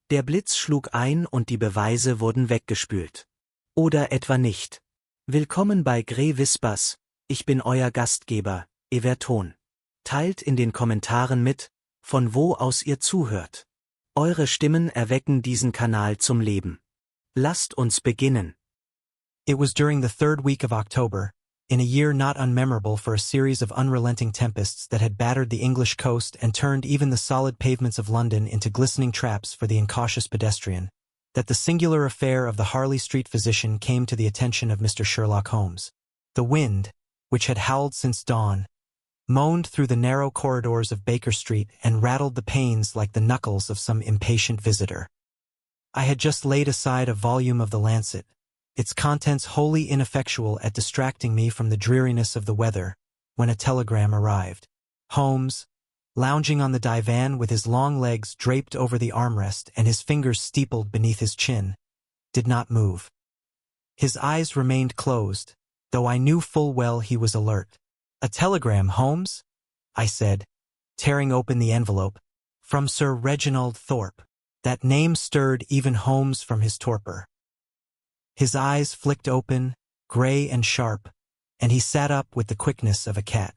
Der Blitz schlug ein und die Beweise wurden weggespült. Oder etwa nicht. Willkommen bei Grey Whispers, ich bin euer Gastgeber, Everton. Teilt in den Kommentaren mit, von wo aus ihr zuhört. Eure Stimmen erwecken diesen Kanal zum Leben. Lasst uns beginnen. It was during the third week of October, in a year not unmemorable for a series of unrelenting tempests that had battered the English coast and turned even the solid pavements of London into glistening traps for the incautious pedestrian, that the singular affair of the Harley Street physician came to the attention of Mr. Sherlock Holmes. The wind, which had howled since dawn, moaned through the narrow corridors of Baker Street and rattled the panes like the knuckles of some impatient visitor. I had just laid aside a volume of the Lancet, its contents wholly ineffectual at distracting me from the dreariness of the weather, when a telegram arrived. Holmes, lounging on the divan with his long legs draped over the armrest and his fingers steepled beneath his chin, did not move. His eyes remained closed, though I knew full well he was alert. "A telegram, Holmes?" I said, tearing open the envelope. "From Sir Reginald Thorpe." That name stirred even Holmes from his torpor. His eyes flicked open, gray and sharp, and he sat up with the quickness of a cat.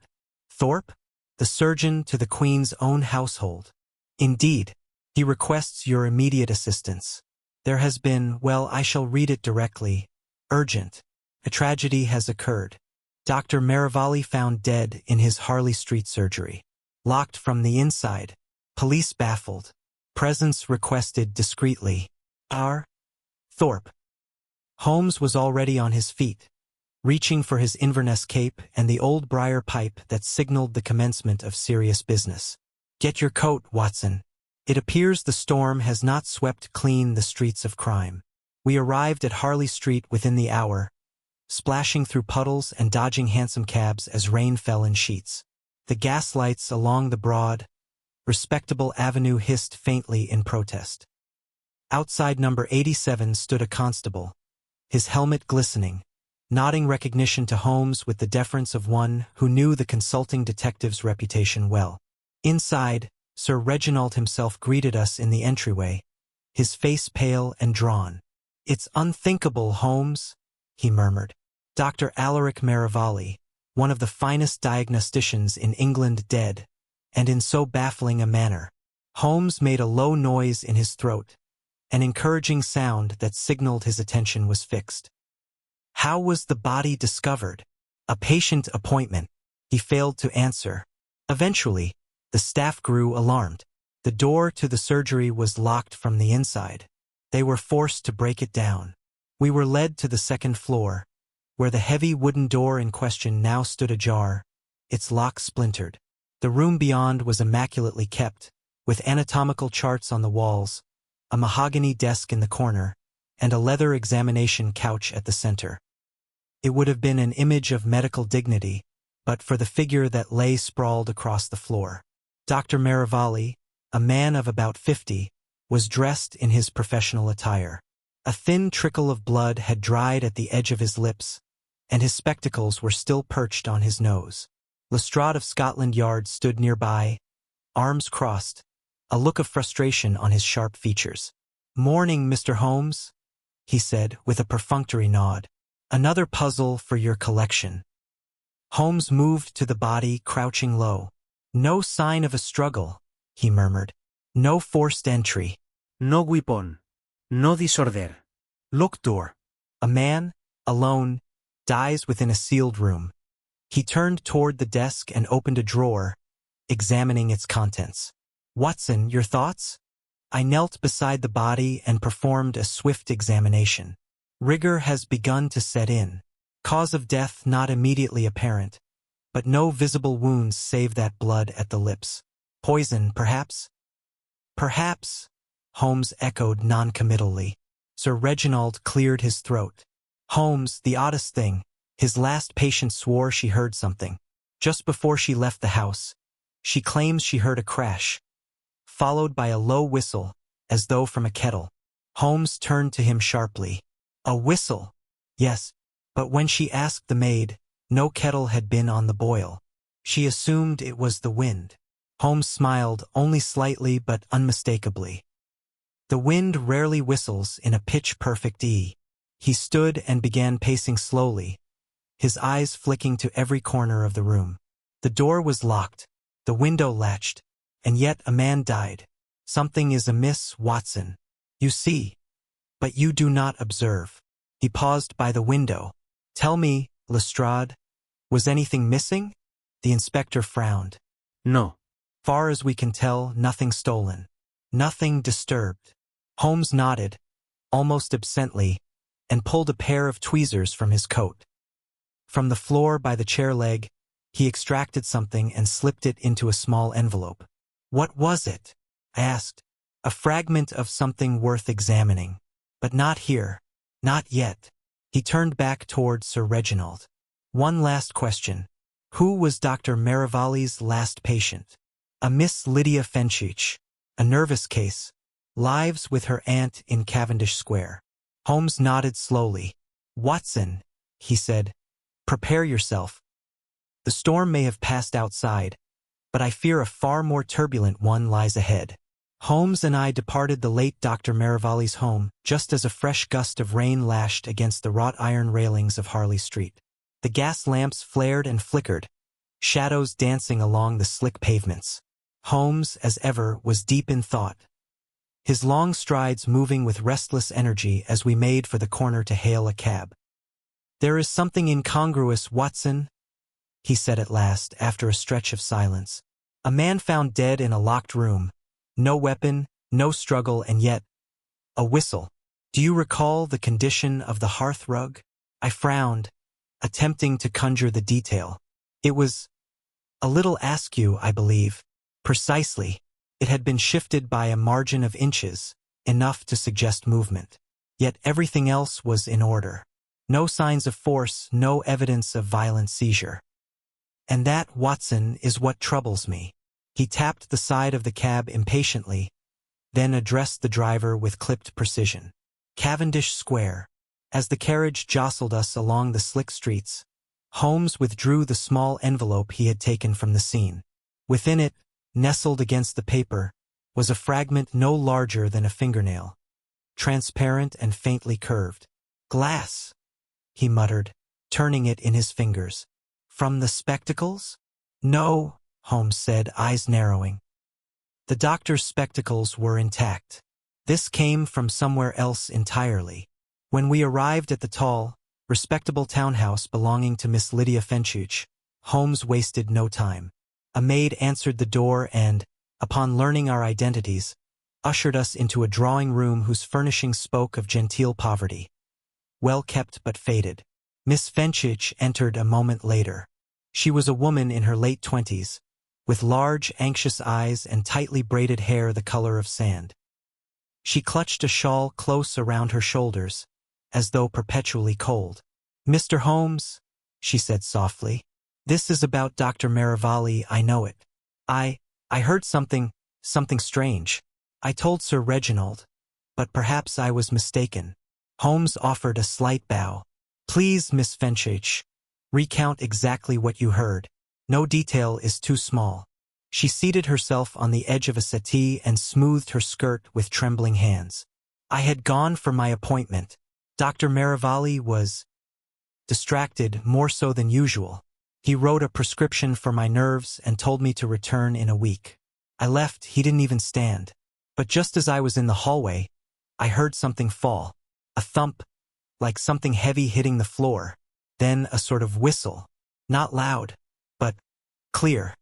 "Thorpe? The surgeon to the Queen's own household. Indeed, he requests your immediate assistance. There has been, well, I shall read it directly, urgent. A tragedy has occurred. Dr. Merivalli found dead in his Harley Street surgery. Locked from the inside. Police baffled. Presence requested discreetly. R. Thorpe." Holmes was already on his feet, reaching for his Inverness cape and the old briar pipe that signaled the commencement of serious business. "Get your coat, Watson. It appears the storm has not swept clean the streets of crime. We arrived at Harley Street within the hour, splashing through puddles and dodging hansom cabs as rain fell in sheets. The gaslights along the broad, respectable avenue hissed faintly in protest. Outside number 87 stood a constable, his helmet glistening, nodding recognition to Holmes with the deference of one who knew the consulting detective's reputation well. Inside, Sir Reginald himself greeted us in the entryway, his face pale and drawn. "It's unthinkable, Holmes," he murmured. "Dr. Alaric Merivalli, one of the finest diagnosticians in England, dead, and in so baffling a manner." Holmes made a low noise in his throat, an encouraging sound that signaled his attention was fixed. "How was the body discovered?" "A patient appointment." He failed to answer. Eventually, the staff grew alarmed. The door to the surgery was locked from the inside. They were forced to break it down. We were led to the second floor, where the heavy wooden door in question now stood ajar, its lock splintered. The room beyond was immaculately kept, with anatomical charts on the walls, a mahogany desk in the corner, and a leather examination couch at the center. It would have been an image of medical dignity, but for the figure that lay sprawled across the floor. Dr. Merivalli, a man of about 50, was dressed in his professional attire. A thin trickle of blood had dried at the edge of his lips, and his spectacles were still perched on his nose. Lestrade of Scotland Yard stood nearby, arms crossed, a look of frustration on his sharp features. "Morning, Mr. Holmes," he said with a perfunctory nod. "Another puzzle for your collection." Holmes moved to the body, crouching low. "No sign of a struggle," he murmured. "No forced entry." No weapon. No disorder. Locked door. A man, alone, dies within a sealed room. He turned toward the desk and opened a drawer, examining its contents. "Watson, your thoughts?" I knelt beside the body and performed a swift examination. Rigor has begun to set in. Cause of death not immediately apparent, but no visible wounds save that blood at the lips. Poison, perhaps? "Perhaps," Holmes echoed noncommittally. Sir Reginald cleared his throat. "Holmes, the oddest thing. His last patient swore she heard something. Just before she left the house, she claims she heard a crash, followed by a low whistle, as though from a kettle." Holmes turned to him sharply. "A whistle?" "Yes, but when she asked the maid, no kettle had been on the boil. She assumed it was the wind." Holmes smiled, only slightly but unmistakably. The wind rarely whistles in a pitch-perfect E. He stood and began pacing slowly, his eyes flicking to every corner of the room. The door was locked, the window latched, and yet a man died. Something is amiss, Watson. You see, but you do not observe. He paused by the window. Tell me, Lestrade, was anything missing? The inspector frowned. No. Far as we can tell, nothing stolen. Nothing disturbed. Holmes nodded, almost absently, and pulled a pair of tweezers from his coat. From the floor by the chair leg, he extracted something and slipped it into a small envelope. What was it? I asked. A fragment of something worth examining. But not here. Not yet. He turned back toward Sir Reginald. One last question. Who was Dr. Merivale's last patient? A Miss Lydia Fenchich. A nervous case. Lives with her aunt in Cavendish Square. Holmes nodded slowly. Watson, he said, prepare yourself. The storm may have passed outside, but I fear a far more turbulent one lies ahead. Holmes and I departed the late Dr. Merivale's home just as a fresh gust of rain lashed against the wrought iron railings of Harley Street. The gas lamps flared and flickered, shadows dancing along the slick pavements. Holmes, as ever, was deep in thought, his long strides moving with restless energy as we made for the corner to hail a cab. There is something incongruous, Watson, he said at last, after a stretch of silence. A man found dead in a locked room. No weapon, no struggle, and yet a whistle. Do you recall the condition of the hearth rug? I frowned, attempting to conjure the detail. It was a little askew, I believe. Precisely. It had been shifted by a margin of inches, enough to suggest movement. Yet everything else was in order. No signs of force, no evidence of violent seizure. And that, Watson, is what troubles me. He tapped the side of the cab impatiently, then addressed the driver with clipped precision. Cavendish Square. As the carriage jostled us along the slick streets, Holmes withdrew the small envelope he had taken from the scene. Within it, nestled against the paper, was a fragment no larger than a fingernail, transparent and faintly curved. Glass, he muttered, turning it in his fingers. From the spectacles? No, Holmes said, eyes narrowing. The doctor's spectacles were intact. This came from somewhere else entirely. When we arrived at the tall, respectable townhouse belonging to Miss Lydia Fenchich, Holmes wasted no time. A maid answered the door and, upon learning our identities, ushered us into a drawing-room whose furnishings spoke of genteel poverty. Well kept but faded. Miss Fenchich entered a moment later. She was a woman in her late 20s, with large, anxious eyes and tightly braided hair the color of sand. She clutched a shawl close around her shoulders, as though perpetually cold. Mr. Holmes, she said softly, this is about Dr. Merivale, I know it. I heard something strange. I told Sir Reginald, but perhaps I was mistaken. Holmes offered a slight bow. Please, Miss Fenchich, recount exactly what you heard. No detail is too small. She seated herself on the edge of a settee and smoothed her skirt with trembling hands. I had gone for my appointment. Dr. Merivale was distracted, more so than usual. He wrote a prescription for my nerves and told me to return in a week. I left, he didn't even stand. But just as I was in the hallway, I heard something fall. A thump, like something heavy hitting the floor. Then a sort of whistle. Not loud, but clear.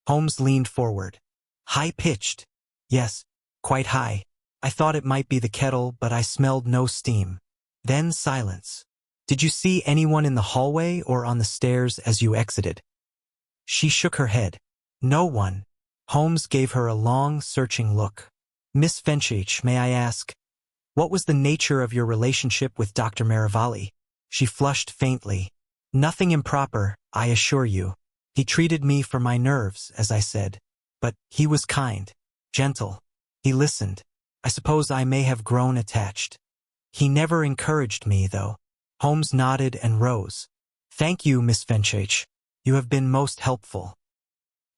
Holmes leaned forward. High-pitched. Yes, quite high. I thought it might be the kettle, but I smelled no steam. Then silence. Did you see anyone in the hallway or on the stairs as you exited? She shook her head. No one. Holmes gave her a long, searching look. Miss Fenchich, may I ask, what was the nature of your relationship with Dr. Merivale? She flushed faintly. Nothing improper, I assure you. He treated me for my nerves, as I said. But he was kind, gentle. He listened. I suppose I may have grown attached. He never encouraged me, though. Holmes nodded and rose. Thank you, Miss Fenchich. You have been most helpful.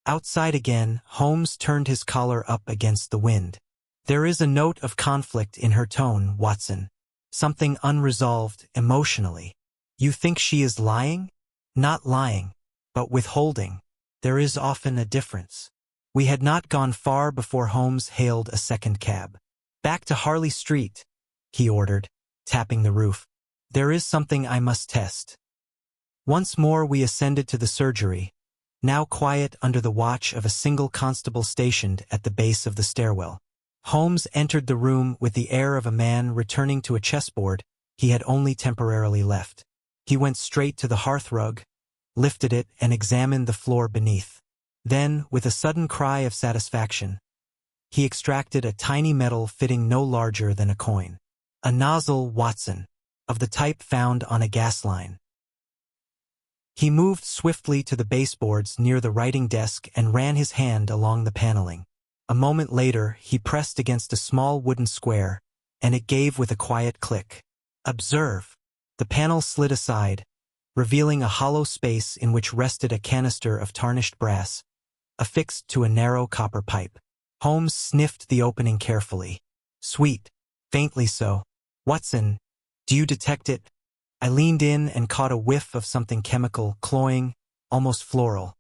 Outside again, Holmes turned his collar up against the wind. There is a note of conflict in her tone, Watson. Something unresolved emotionally. You think she is lying? Not lying, but withholding. There is often a difference. We had not gone far before Holmes hailed a second cab. Back to Harley Street, he ordered, tapping the roof. There is something I must test. Once more we ascended to the surgery, now quiet under the watch of a single constable stationed at the base of the stairwell. Holmes entered the room with the air of a man returning to a chessboard he had only temporarily left. He went straight to the hearthrug, lifted it, and examined the floor beneath. Then, with a sudden cry of satisfaction, he extracted a tiny metal fitting no larger than a coin. A nozzle, Watson, of the type found on a gas line. He moved swiftly to the baseboards near the writing desk and ran his hand along the paneling. A moment later, he pressed against a small wooden square, and it gave with a quiet click. Observe. The panel slid aside, revealing a hollow space in which rested a canister of tarnished brass, affixed to a narrow copper pipe. Holmes sniffed the opening carefully. Sweet. Faintly so. Watson, do you detect it? I leaned in and caught a whiff of something chemical, cloying, almost floral.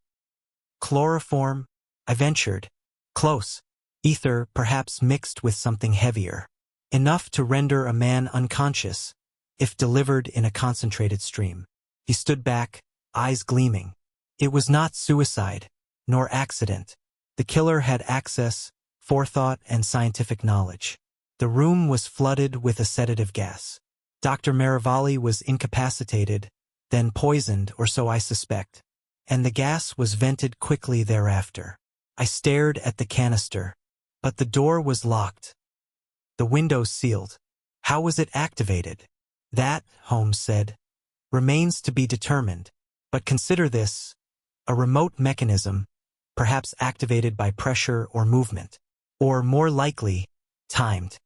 Chloroform? I ventured. Close. Ether, perhaps mixed with something heavier. Enough to render a man unconscious, if delivered in a concentrated stream. He stood back, eyes gleaming. It was not suicide, nor accident. The killer had access, forethought, and scientific knowledge. The room was flooded with a sedative gas. Dr. Marivalli was incapacitated, then poisoned, or so I suspect, and the gas was vented quickly thereafter. I stared at the canister, but the door was locked. The window sealed. How was it activated? That, Holmes said, remains to be determined. But consider this, a remote mechanism, perhaps activated by pressure or movement, or more likely, timed.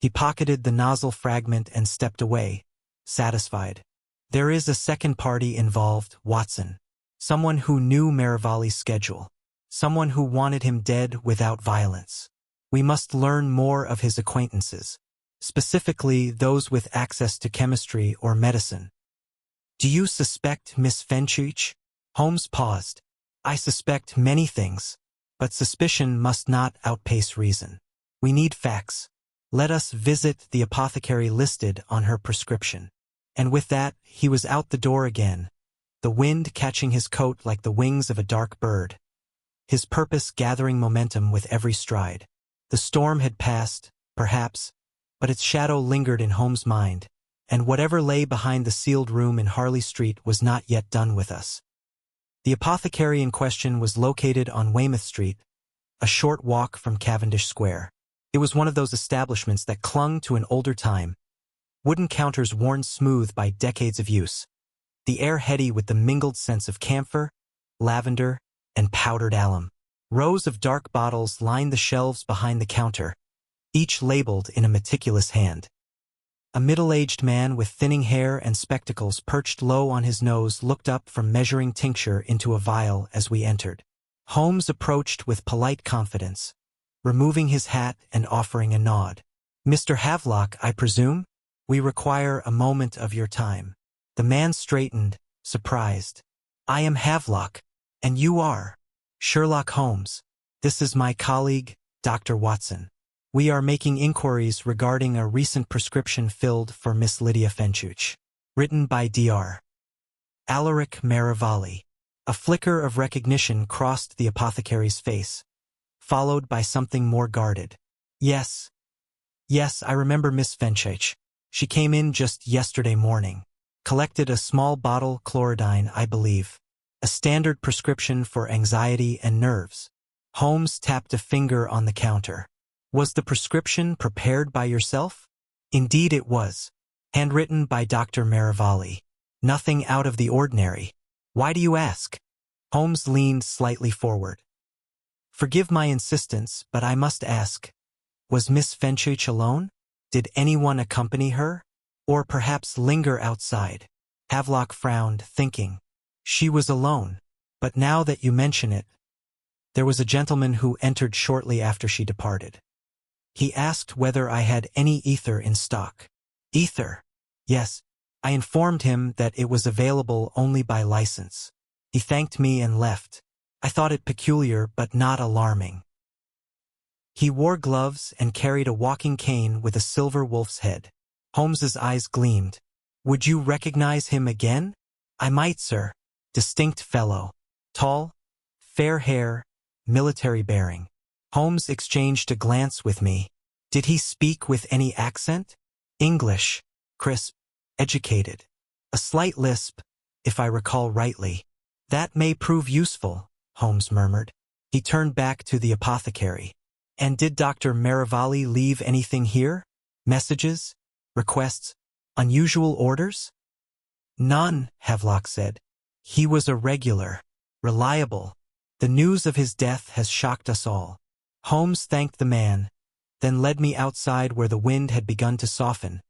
He pocketed the nozzle fragment and stepped away, satisfied. There is a second party involved, Watson. Someone who knew Marivalli's schedule. Someone who wanted him dead without violence. We must learn more of his acquaintances, specifically those with access to chemistry or medicine. Do you suspect Miss Fenchurch? Holmes paused. I suspect many things, but suspicion must not outpace reason. We need facts. Let us visit the apothecary listed on her prescription. And with that, he was out the door again, the wind catching his coat like the wings of a dark bird, his purpose gathering momentum with every stride. The storm had passed, perhaps, but its shadow lingered in Holmes' mind, and whatever lay behind the sealed room in Harley Street was not yet done with us. The apothecary in question was located on Weymouth Street, a short walk from Cavendish Square. It was one of those establishments that clung to an older time, wooden counters worn smooth by decades of use, the air heady with the mingled scents of camphor, lavender, and powdered alum. Rows of dark bottles lined the shelves behind the counter, each labeled in a meticulous hand. A middle-aged man with thinning hair and spectacles perched low on his nose looked up from measuring tincture into a vial as we entered. Holmes approached with polite confidence, removing his hat and offering a nod. Mr. Havelock, I presume? We require a moment of your time. The man straightened, surprised. I am Havelock, and you are? Sherlock Holmes. This is my colleague, Dr. Watson. We are making inquiries regarding a recent prescription filled for Miss Lydia Fenchurch. Written by Dr. Alaric Marivalli. A flicker of recognition crossed the apothecary's face, followed by something more guarded. Yes, I remember Miss Fenchurch. She came in just yesterday morning. Collected a small bottle chlorodyne, I believe. A standard prescription for anxiety and nerves. Holmes tapped a finger on the counter. Was the prescription prepared by yourself? Indeed it was. Handwritten by Dr. Marivalli. Nothing out of the ordinary. Why do you ask? Holmes leaned slightly forward. Forgive my insistence, but I must ask. Was Miss Fenchurch alone? Did anyone accompany her? Or perhaps linger outside? Havelock frowned, thinking. She was alone. But now that you mention it, there was a gentleman who entered shortly after she departed. He asked whether I had any ether in stock. Ether? Yes. I informed him that it was available only by license. He thanked me and left. I thought it peculiar but not alarming. He wore gloves and carried a walking cane with a silver wolf's head. Holmes's eyes gleamed. Would you recognize him again? I might, sir. Distinct fellow. Tall, fair hair, military bearing. Holmes exchanged a glance with me. Did he speak with any accent? English. Crisp. Educated. A slight lisp, if I recall rightly. That may prove useful, Holmes murmured. He turned back to the apothecary. And did Dr. Maravalli leave anything here? Messages? Requests? Unusual orders? None, Havelock said. He was a regular, reliable. The news of his death has shocked us all. Holmes thanked the man, then led me outside where the wind had begun to soften,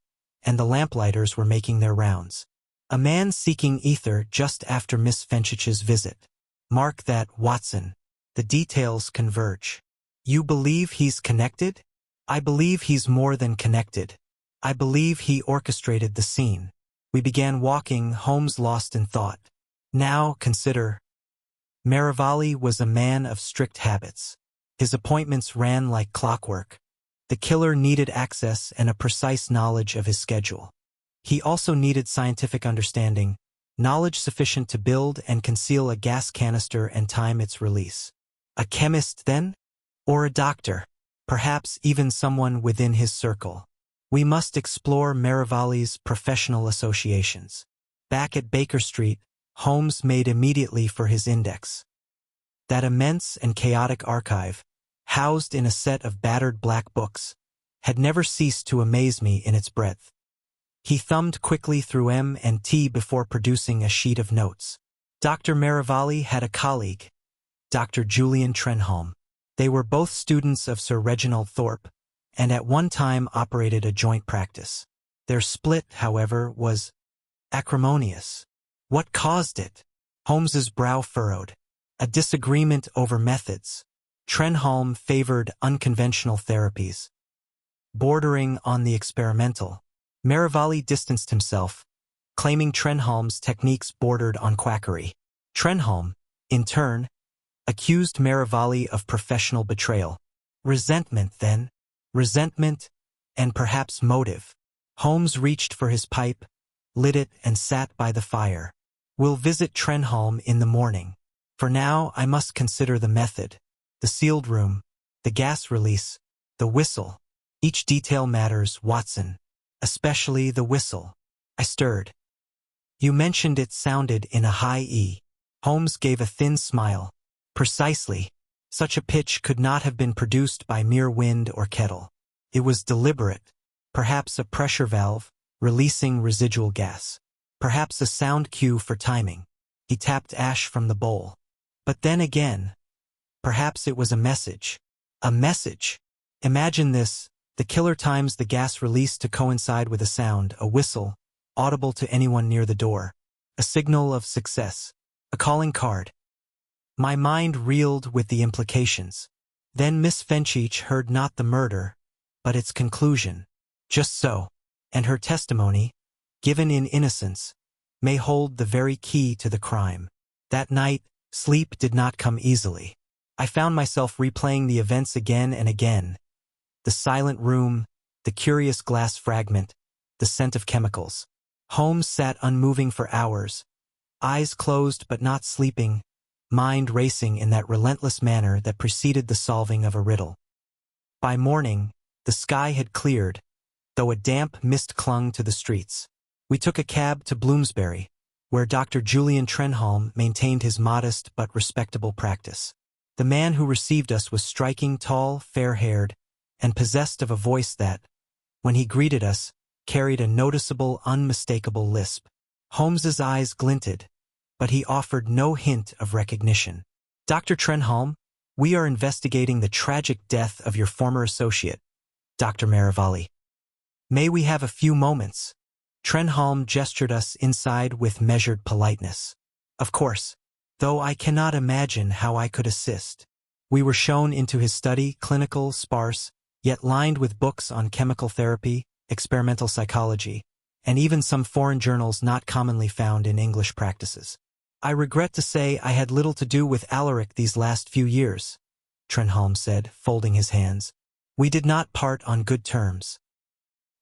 and the lamplighters were making their rounds. A man seeking ether just after Miss Fenchich's visit. Mark that, Watson. The details converge. You believe he's connected? I believe he's more than connected. I believe he orchestrated the scene. We began walking, Holmes lost in thought. Now, consider. Maravalli was a man of strict habits. His appointments ran like clockwork. The killer needed access and a precise knowledge of his schedule. He also needed scientific understanding, knowledge sufficient to build and conceal a gas canister and time its release. A chemist, then? Or a doctor? Perhaps even someone within his circle. We must explore Maravalli's professional associations. Back at Baker Street, Holmes made immediately for his index. That immense and chaotic archive, housed in a set of battered black books, had never ceased to amaze me in its breadth. He thumbed quickly through M&T before producing a sheet of notes. Dr. Maravalli had a colleague, Dr. Julian Trenholm. They were both students of Sir Reginald Thorpe, and at one time operated a joint practice. Their split, however, was acrimonious. What caused it? Holmes's brow furrowed. A disagreement over methods. Trenholm favored unconventional therapies, bordering on the experimental. Maravalli distanced himself, claiming Trenholm's techniques bordered on quackery. Trenholm, in turn, accused Maravalli of professional betrayal. Resentment, then. Resentment, and perhaps motive. Holmes reached for his pipe, lit it, and sat by the fire. We'll visit Trenholm in the morning. For now, I must consider the method. The sealed room, the gas release, the whistle. Each detail matters, Watson. Especially the whistle. I stirred. You mentioned it sounded in a high E. Holmes gave a thin smile. Precisely. Such a pitch could not have been produced by mere wind or kettle. It was deliberate. Perhaps a pressure valve, releasing residual gas. Perhaps a sound cue for timing. He tapped ash from the bowl. But then again, perhaps it was a message. A message. Imagine this. The killer times the gas release to coincide with a sound, a whistle, audible to anyone near the door. A signal of success. A calling card. My mind reeled with the implications. Then Miss Fenchich heard not the murder, but its conclusion. Just so. And her testimony, given in innocence, may hold the very key to the crime. That night, sleep did not come easily. I found myself replaying the events again and again. The silent room, the curious glass fragment, the scent of chemicals. Holmes sat unmoving for hours, eyes closed but not sleeping, mind racing in that relentless manner that preceded the solving of a riddle. By morning, the sky had cleared, though a damp mist clung to the streets. We took a cab to Bloomsbury, where Dr. Julian Trenholm maintained his modest but respectable practice. The man who received us was striking, tall, fair-haired, and possessed of a voice that, when he greeted us, carried a noticeable, unmistakable lisp. Holmes's eyes glinted, but he offered no hint of recognition. Dr. Trenholm, we are investigating the tragic death of your former associate, Dr. Maravalli. May we have a few moments? Trenholm gestured us inside with measured politeness. Of course, though I cannot imagine how I could assist. We were shown into his study, clinical, sparse, yet lined with books on chemical therapy, experimental psychology, and even some foreign journals not commonly found in English practices. I regret to say I had little to do with Alaric these last few years, Trenholm said, folding his hands. We did not part on good terms.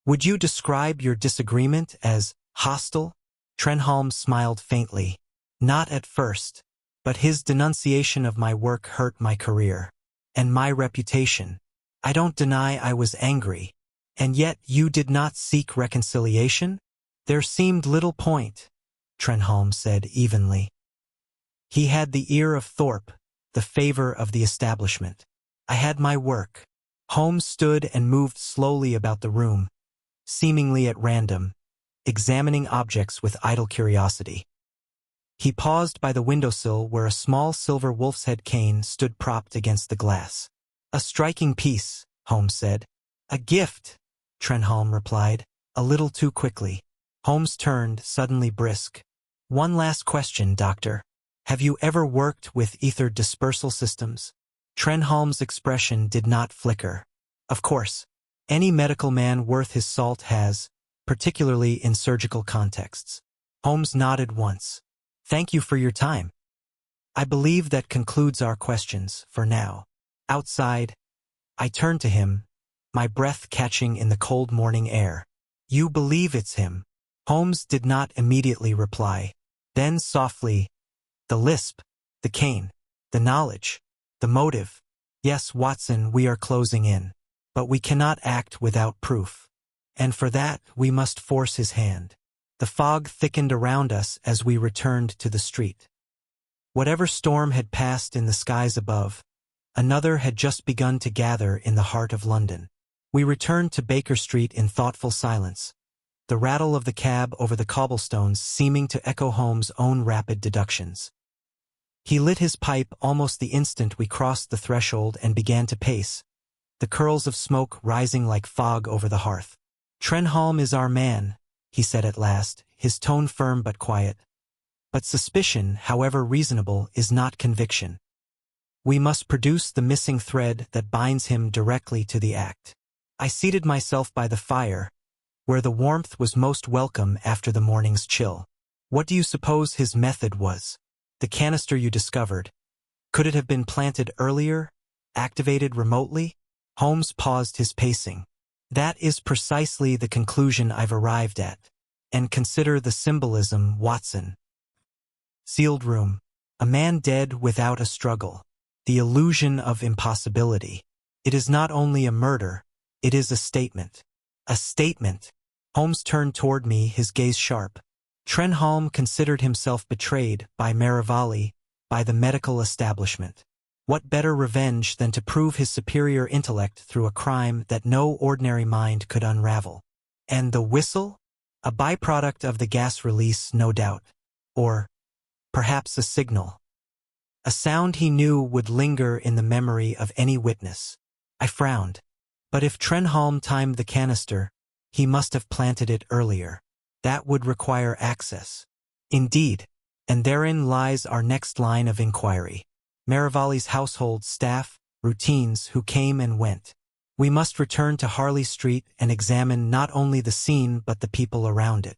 Would you describe your disagreement as hostile? Trenholm smiled faintly. Not at first, but his denunciation of my work hurt my career. And my reputation. I don't deny I was angry. And yet you did not seek reconciliation? There seemed little point, Trenholm said evenly. He had the ear of Thorpe, the favor of the establishment. I had my work. Holmes stood and moved slowly about the room, seemingly at random, examining objects with idle curiosity. He paused by the windowsill where a small silver wolf's head cane stood propped against the glass. A striking piece, Holmes said. A gift, Trenholm replied, a little too quickly. Holmes turned, suddenly brisk. One last question, Doctor. Have you ever worked with ether dispersal systems? Trenholm's expression did not flicker. Of course. Any medical man worth his salt has, particularly in surgical contexts. Holmes nodded once. Thank you for your time. I believe that concludes our questions, for now. Outside, I turned to him, my breath catching in the cold morning air. You believe it's him? Holmes did not immediately reply. Then softly, the lisp, the cane, the knowledge, the motive. Yes, Watson, we are closing in. But we cannot act without proof. And for that, we must force his hand. The fog thickened around us as we returned to the street. Whatever storm had passed in the skies above, another had just begun to gather in the heart of London. We returned to Baker Street in thoughtful silence, the rattle of the cab over the cobblestones seeming to echo Holmes' own rapid deductions. He lit his pipe almost the instant we crossed the threshold and began to pace, the curls of smoke rising like fog over the hearth. Trenholm is our man, he said at last, his tone firm but quiet. But suspicion, however reasonable, is not conviction. We must produce the missing thread that binds him directly to the act. I seated myself by the fire, where the warmth was most welcome after the morning's chill. What do you suppose his method was? The canister you discovered. Could it have been planted earlier? Activated remotely? Holmes paused his pacing. That is precisely the conclusion I've arrived at. And consider the symbolism, Watson. Sealed room. A man dead without a struggle. The illusion of impossibility. It is not only a murder, it is a statement. A statement. Holmes turned toward me, his gaze sharp. Trenholm considered himself betrayed by Marivalli, by the medical establishment. What better revenge than to prove his superior intellect through a crime that no ordinary mind could unravel? And the whistle? A byproduct of the gas release, no doubt. Or perhaps a signal. A sound he knew would linger in the memory of any witness. I frowned. But if Trenholm timed the canister, he must have planted it earlier. That would require access. Indeed, and therein lies our next line of inquiry. Marivalli's household staff, routines, who came and went. We must return to Harley Street and examine not only the scene but the people around it.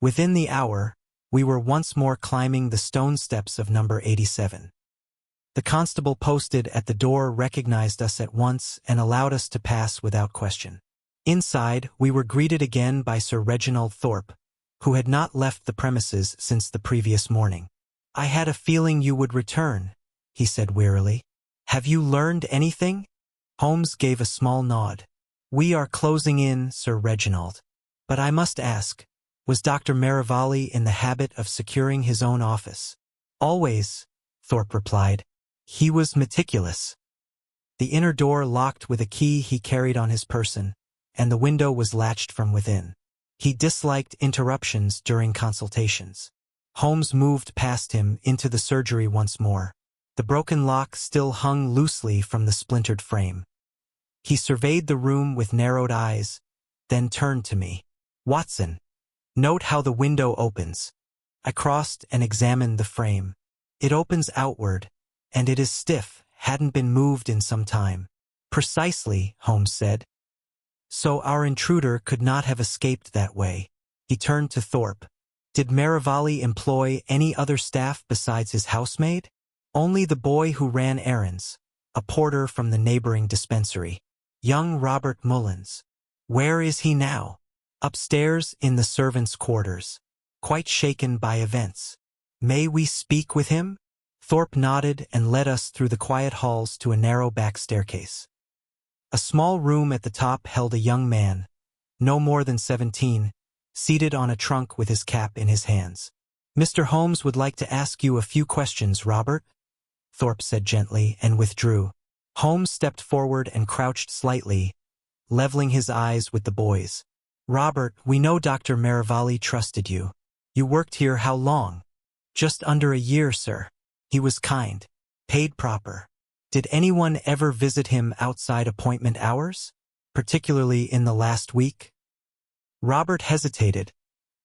Within the hour, we were once more climbing the stone steps of number 87. The constable posted at the door recognized us at once and allowed us to pass without question. Inside, we were greeted again by Sir Reginald Thorpe, who had not left the premises since the previous morning. I had a feeling you would return, he said wearily. Have you learned anything? Holmes gave a small nod. We are closing in, Sir Reginald. But I must ask, was Dr. Marivalli in the habit of securing his own office? Always, Thorpe replied. He was meticulous. The inner door locked with a key he carried on his person, and the window was latched from within. He disliked interruptions during consultations. Holmes moved past him into the surgery once more. The broken lock still hung loosely from the splintered frame. He surveyed the room with narrowed eyes, then turned to me. Watson, note how the window opens. I crossed and examined the frame. It opens outward, and it is stiff, hadn't been moved in some time. Precisely, Holmes said. So our intruder could not have escaped that way. He turned to Thorpe. Did Marivalli employ any other staff besides his housemaid? Only the boy who ran errands, a porter from the neighboring dispensary. Young Robert Mullins. Where is he now? Upstairs in the servants' quarters. Quite shaken by events. May we speak with him? Thorpe nodded and led us through the quiet halls to a narrow back staircase. A small room at the top held a young man, no more than 17, seated on a trunk with his cap in his hands. Mr. Holmes would like to ask you a few questions, Robert, Thorpe said gently and withdrew. Holmes stepped forward and crouched slightly, leveling his eyes with the boy's. Robert, we know Dr. Marivalli trusted you. You worked here how long? Just under a year, sir. He was kind, paid proper. Did anyone ever visit him outside appointment hours, particularly in the last week? Robert hesitated,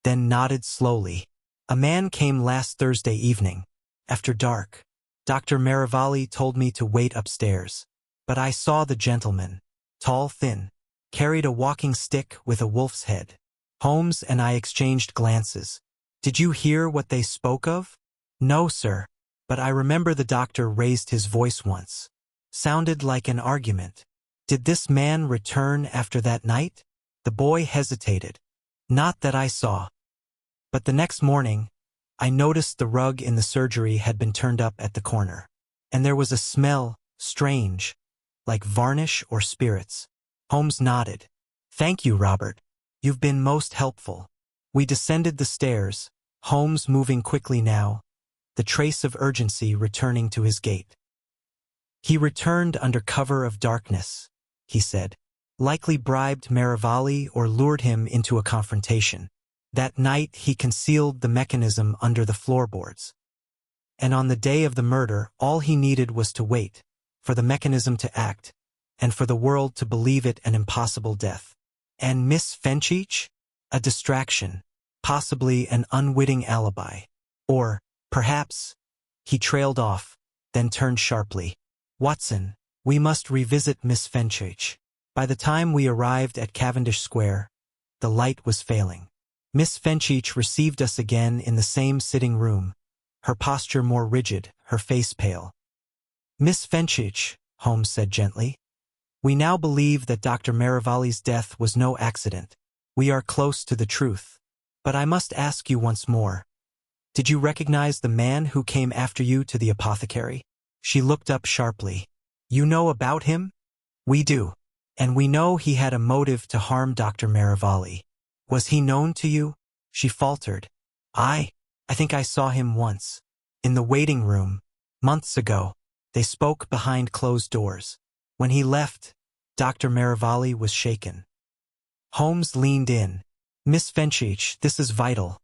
then nodded slowly. A man came last Thursday evening, after dark. Dr. Marivalli told me to wait upstairs, but I saw the gentleman, tall, thin, carried a walking stick with a wolf's head. Holmes and I exchanged glances. Did you hear what they spoke of? No, sir, but I remember the doctor raised his voice once. Sounded like an argument. Did this man return after that night? The boy hesitated. Not that I saw. But the next morning, I noticed the rug in the surgery had been turned up at the corner. And there was a smell, strange, like varnish or spirits. Holmes nodded. Thank you, Robert. You've been most helpful. We descended the stairs, Holmes moving quickly now, the trace of urgency returning to his gait. He returned under cover of darkness, he said. Likely bribed Marivalli or lured him into a confrontation. That night he concealed the mechanism under the floorboards. And on the day of the murder, all he needed was to wait, for the mechanism to act, and for the world to believe it an impossible death. And Miss Fenchich? A distraction, possibly an unwitting alibi. Or, perhaps, he trailed off, then turned sharply. Watson, we must revisit Miss Fenchich. By the time we arrived at Cavendish Square, the light was failing. Miss Fenchich received us again in the same sitting room, her posture more rigid, her face pale. Miss Fenchich, Holmes said gently, we now believe that Dr. Marivalli's death was no accident. We are close to the truth. But I must ask you once more. Did you recognize the man who came after you to the apothecary? She looked up sharply. You know about him? We do. And we know he had a motive to harm Dr. Marivalli. Was he known to you? She faltered. I think I saw him once. In the waiting room, months ago. They spoke behind closed doors. When he left, Dr. Marivalli was shaken. Holmes leaned in. Miss Fenchich, this is vital.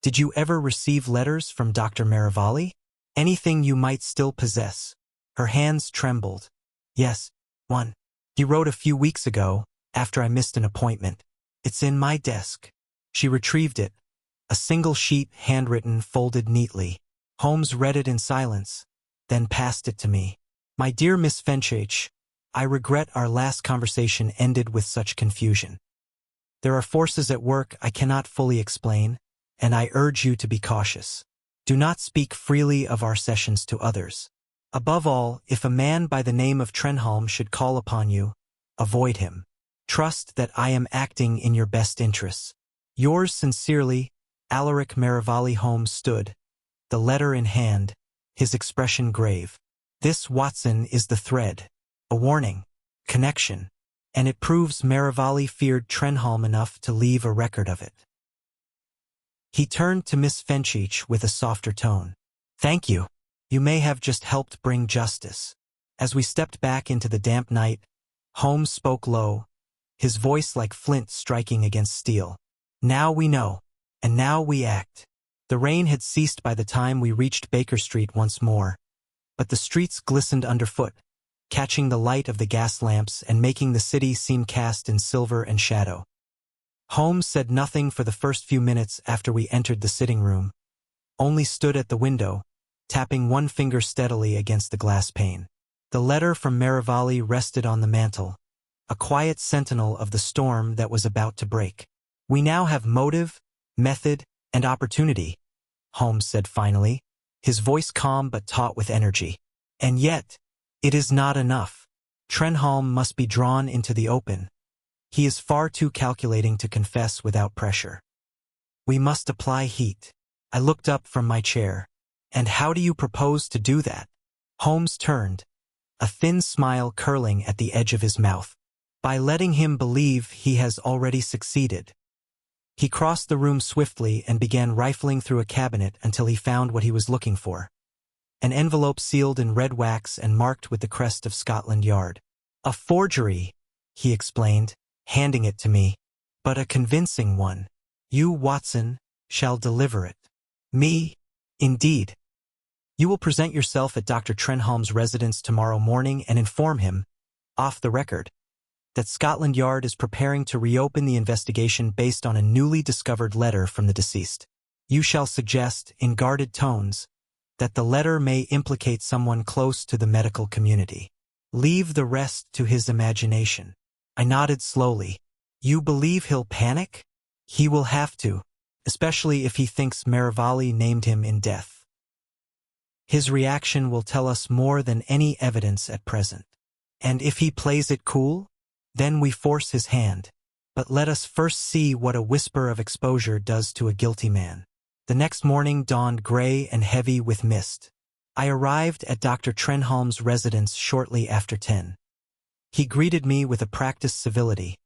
Did you ever receive letters from Dr. Marivalli? Anything you might still possess? Her hands trembled. Yes, one. He wrote a few weeks ago, after I missed an appointment. It's in my desk. She retrieved it. A single sheet, handwritten, folded neatly. Holmes read it in silence, then passed it to me. My dear Miss Fenchich, I regret our last conversation ended with such confusion. There are forces at work I cannot fully explain, and I urge you to be cautious. Do not speak freely of our sessions to others. Above all, if a man by the name of Trenholm should call upon you, avoid him. Trust that I am acting in your best interests. Yours sincerely, Alaric Marivalli. Holmes stood, the letter in hand, his expression grave. This, Watson, is the thread, a warning, connection, and it proves Marivalli feared Trenholm enough to leave a record of it. He turned to Miss Fenchich with a softer tone. Thank you. You may have just helped bring justice. As we stepped back into the damp night, Holmes spoke low, his voice like flint striking against steel. Now we know, and now we act. The rain had ceased by the time we reached Baker Street once more, but the streets glistened underfoot, catching the light of the gas lamps and making the city seem cast in silver and shadow. Holmes said nothing for the first few minutes after we entered the sitting room, only stood at the window, tapping one finger steadily against the glass pane. The letter from Merivalli rested on the mantel, a quiet sentinel of the storm that was about to break. "We now have motive, method, and opportunity," Holmes said finally, his voice calm but taut with energy. "And yet, it is not enough. Trenholm must be drawn into the open. He is far too calculating to confess without pressure. We must apply heat." I looked up from my chair. "And how do you propose to do that?" Holmes turned, a thin smile curling at the edge of his mouth. "By letting him believe he has already succeeded." He crossed the room swiftly and began rifling through a cabinet until he found what he was looking for. An envelope sealed in red wax and marked with the crest of Scotland Yard. "A forgery," he explained, handing it to me, "but a convincing one. You, Watson, shall deliver it." "Me? Indeed. You will present yourself at Dr. Trenholm's residence tomorrow morning and inform him, off the record, that Scotland Yard is preparing to reopen the investigation based on a newly discovered letter from the deceased. You shall suggest, in guarded tones, that the letter may implicate someone close to the medical community. Leave the rest to his imagination." I nodded slowly. "You believe he'll panic?" "He will have to, especially if he thinks Merivalli named him in death. His reaction will tell us more than any evidence at present. And if he plays it cool, then we force his hand. But let us first see what a whisper of exposure does to a guilty man." The next morning dawned gray and heavy with mist. I arrived at Dr. Trenholm's residence shortly after 10. He greeted me with a practiced civility,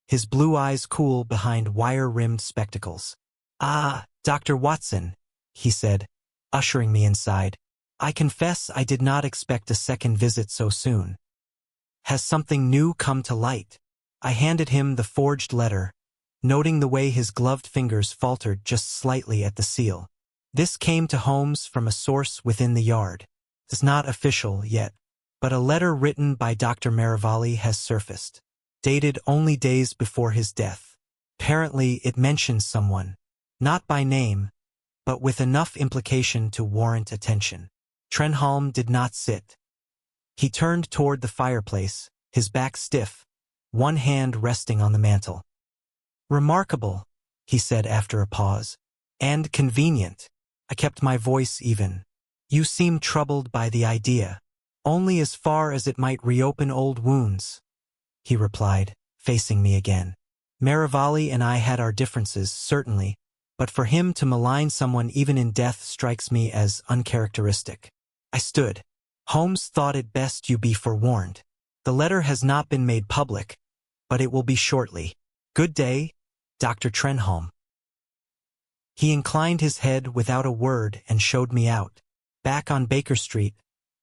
his blue eyes cool behind wire-rimmed spectacles. "Ah, Dr. Watson," he said, ushering me inside. "I confess I did not expect a second visit so soon. Has something new come to light?" I handed him the forged letter, noting the way his gloved fingers faltered just slightly at the seal. "This came to Holmes from a source within the Yard. It's not official yet, but a letter written by Dr. Merivalli has surfaced, dated only days before his death. Apparently it mentions someone, not by name, but with enough implication to warrant attention." Trenholm did not sit. He turned toward the fireplace, his back stiff, one hand resting on the mantel. "Remarkable," he said after a pause. "And convenient." I kept my voice even. "You seem troubled by the idea." "Only as far as it might reopen old wounds," he replied, facing me again. "Merivalli and I had our differences, certainly, but for him to malign someone even in death strikes me as uncharacteristic." I stood. "Holmes thought it best you be forewarned. The letter has not been made public, but it will be shortly. Good day, Dr. Trenholm." He inclined his head without a word and showed me out. Back on Baker Street,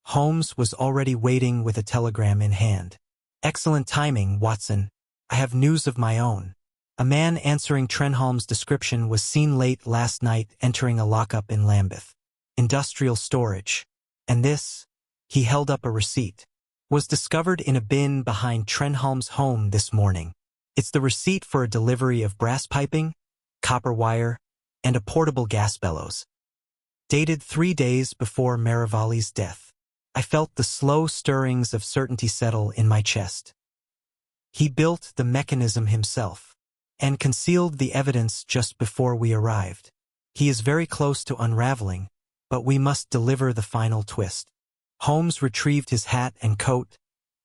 Holmes was already waiting with a telegram in hand. "Excellent timing, Watson. I have news of my own. A man answering Trenholm's description was seen late last night entering a lockup in Lambeth. Industrial storage. And this," he held up a receipt, "was discovered in a bin behind Trenholm's home this morning. It's the receipt for a delivery of brass piping, copper wire, and a portable gas bellows. Dated 3 days before Merivalli's death." I felt the slow stirrings of certainty settle in my chest. He built the mechanism himself, and concealed the evidence just before we arrived. He is very close to unraveling, but we must deliver the final twist. Holmes retrieved his hat and coat,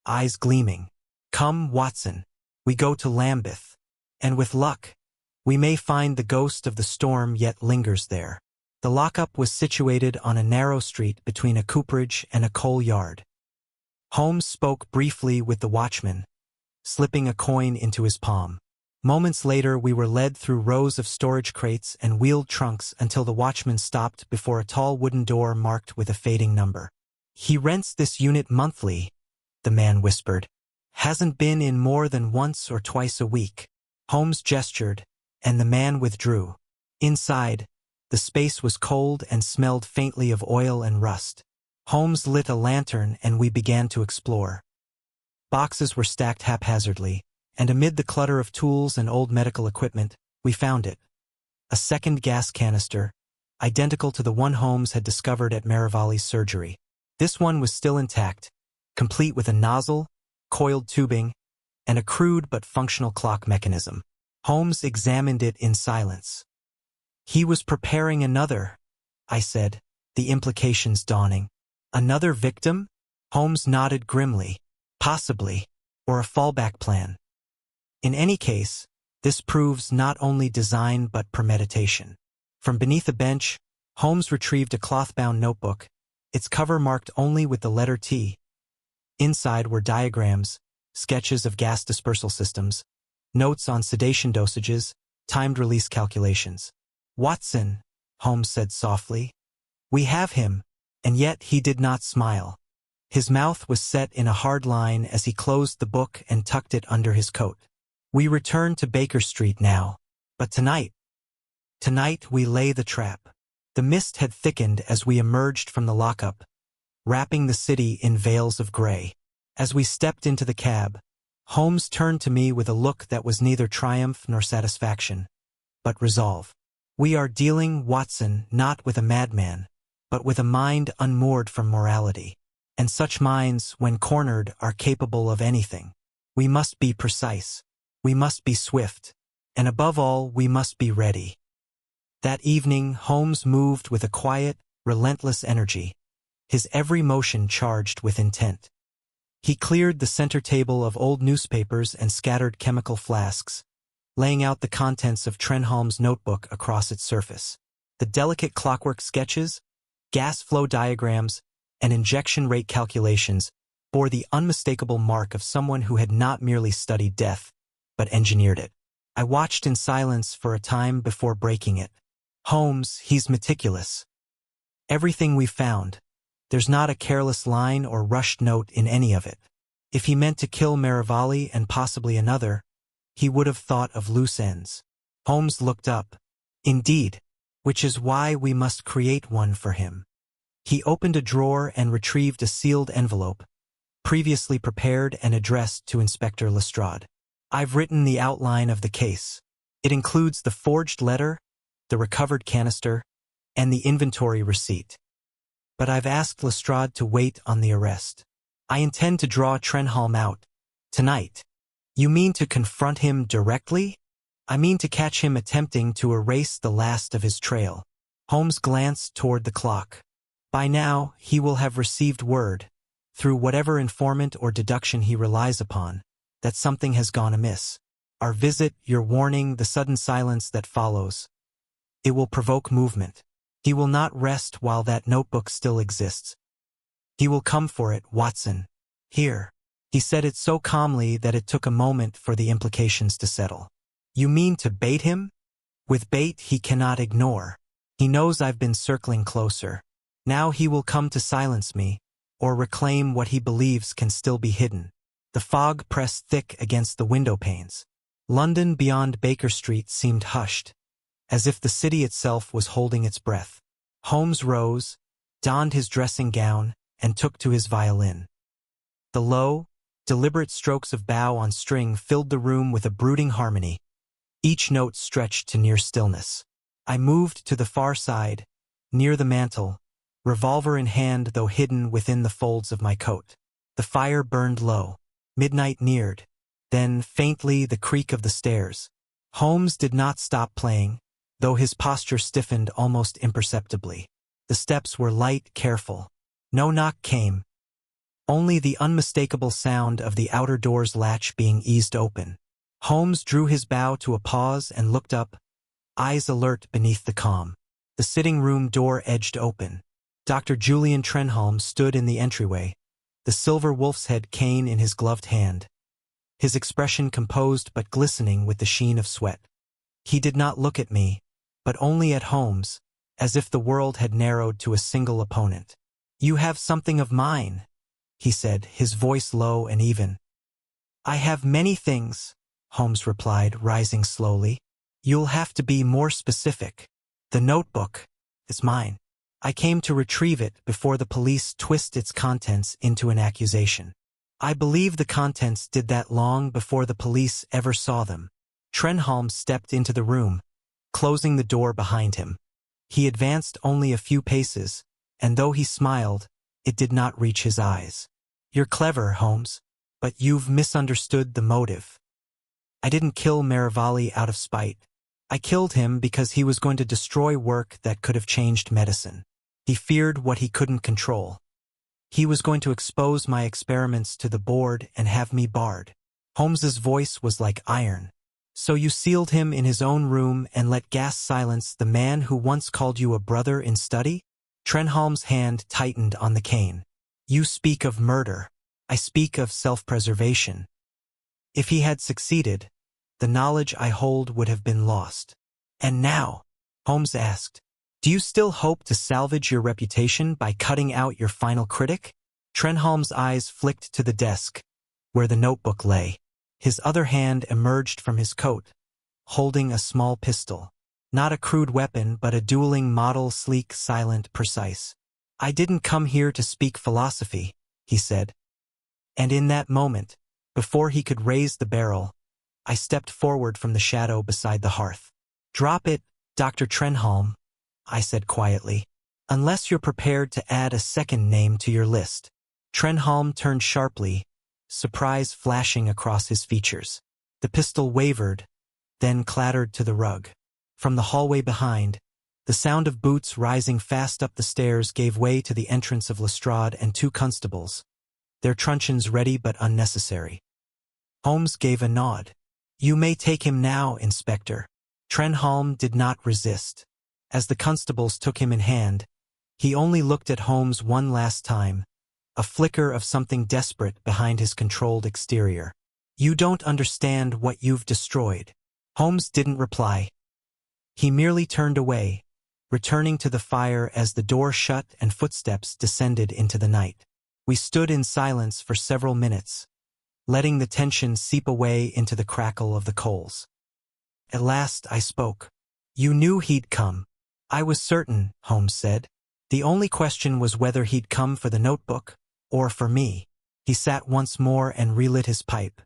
eyes gleaming. "Come, Watson, we go to Lambeth, and with luck, we may find the ghost of the storm yet lingers there." The lockup was situated on a narrow street between a cooperage and a coal yard. Holmes spoke briefly with the watchman, slipping a coin into his palm. Moments later we were led through rows of storage crates and wheeled trunks until the watchman stopped before a tall wooden door marked with a fading number. "He rents this unit monthly," the man whispered. "Hasn't been in more than once or twice a week." Holmes gestured, and the man withdrew. Inside, the space was cold and smelled faintly of oil and rust. Holmes lit a lantern and we began to explore. Boxes were stacked haphazardly, and amid the clutter of tools and old medical equipment, we found it. A second gas canister, identical to the one Holmes had discovered at Merivalli's surgery. This one was still intact, complete with a nozzle, coiled tubing, and a crude but functional clock mechanism. Holmes examined it in silence. He was preparing another, I said, the implications dawning. Another victim? Holmes nodded grimly. Possibly, or a fallback plan. In any case, this proves not only design but premeditation. From beneath a bench, Holmes retrieved a cloth-bound notebook, its cover marked only with the letter T. Inside were diagrams, sketches of gas dispersal systems, notes on sedation dosages, timed release calculations. "Watson," Holmes said softly. "We have him," and yet he did not smile. His mouth was set in a hard line as he closed the book and tucked it under his coat. We returned to Baker Street now, but tonight we lay the trap. The mist had thickened as we emerged from the lockup, wrapping the city in veils of gray. As we stepped into the cab, Holmes turned to me with a look that was neither triumph nor satisfaction, but resolve. "We are dealing, Watson, not with a madman, but with a mind unmoored from morality. And such minds, when cornered, are capable of anything. We must be precise. We must be swift. And above all, we must be ready." That evening, Holmes moved with a quiet, relentless energy, his every motion charged with intent. He cleared the center table of old newspapers and scattered chemical flasks, laying out the contents of Trenholm's notebook across its surface. The delicate clockwork sketches, gas flow diagrams, and injection rate calculations bore the unmistakable mark of someone who had not merely studied death, but engineered it. I watched in silence for a time before breaking it. "Holmes, he's meticulous. Everything we found. There's not a careless line or rushed note in any of it. If he meant to kill Marivalli and possibly another, he would have thought of loose ends." Holmes looked up. "Indeed, which is why we must create one for him." He opened a drawer and retrieved a sealed envelope, previously prepared and addressed to Inspector Lestrade. "I've written the outline of the case. It includes the forged letter, the recovered canister, and the inventory receipt. But I've asked Lestrade to wait on the arrest. I intend to draw Trenholm out tonight." "You mean to confront him directly?" "I mean to catch him attempting to erase the last of his trail." Holmes glanced toward the clock. "By now, he will have received word, through whatever informant or deduction he relies upon, that something has gone amiss. Our visit, your warning, the sudden silence that follows. It will provoke movement. He will not rest while that notebook still exists. He will come for it, Watson. Here." He said it so calmly that it took a moment for the implications to settle. "You mean to bait him?" "With bait he cannot ignore. He knows I've been circling closer. Now he will come to silence me, or reclaim what he believes can still be hidden." The fog pressed thick against the window panes. London beyond Baker Street seemed hushed, as if the city itself was holding its breath. Holmes rose, donned his dressing gown, and took to his violin. The low, deliberate strokes of bow on string filled the room with a brooding harmony, each note stretched to near stillness. I moved to the far side, near the mantel, revolver in hand though hidden within the folds of my coat. The fire burned low. Midnight neared. Then, faintly, the creak of the stairs. Holmes did not stop playing, though his posture stiffened almost imperceptibly. The steps were light, careful. No knock came. Only the unmistakable sound of the outer door's latch being eased open. Holmes drew his bow to a pause and looked up, eyes alert beneath the calm. The sitting-room door edged open. Dr. Julian Trenholm stood in the entryway, the silver wolf's head cane in his gloved hand, his expression composed but glistening with the sheen of sweat. He did not look at me, but only at Holmes, as if the world had narrowed to a single opponent. "You have something of mine," he said, his voice low and even. "I have many things," Holmes replied, rising slowly. "You'll have to be more specific. The notebook, it's mine. I came to retrieve it before the police twist its contents into an accusation. I believe the contents did that long before the police ever saw them." Trenholm stepped into the room, closing the door behind him. He advanced only a few paces, and though he smiled, it did not reach his eyes. You're clever, Holmes, but you've misunderstood the motive. I didn't kill Marivalli out of spite. I killed him because he was going to destroy work that could have changed medicine. He feared what he couldn't control. He was going to expose my experiments to the board and have me barred. Holmes's voice was like iron. So you sealed him in his own room and let gas silence the man who once called you a brother in study? Trenholm's hand tightened on the cane. You speak of murder. I speak of self-preservation. If he had succeeded, the knowledge I hold would have been lost. And now, Holmes asked, do you still hope to salvage your reputation by cutting out your final critic? Trenholm's eyes flicked to the desk, where the notebook lay. His other hand emerged from his coat, holding a small pistol. Not a crude weapon, but a dueling model, sleek, silent, precise. I didn't come here to speak philosophy, he said. And in that moment, before he could raise the barrel, I stepped forward from the shadow beside the hearth. Drop it, Dr. Trenholm, I said quietly, unless you're prepared to add a second name to your list. Trenholm turned sharply, surprise flashing across his features. The pistol wavered, then clattered to the rug. From the hallway behind, the sound of boots rising fast up the stairs gave way to the entrance of Lestrade and two constables, their truncheons ready but unnecessary. Holmes gave a nod. You may take him now, Inspector. Trenholm did not resist. As the constables took him in hand, he only looked at Holmes one last time, a flicker of something desperate behind his controlled exterior. You don't understand what you've destroyed. Holmes didn't reply. He merely turned away, returning to the fire as the door shut and footsteps descended into the night. We stood in silence for several minutes, letting the tension seep away into the crackle of the coals. At last I spoke. You knew he'd come. I was certain, Holmes said. The only question was whether he'd come for the notebook, or for me. He sat once more and relit his pipe.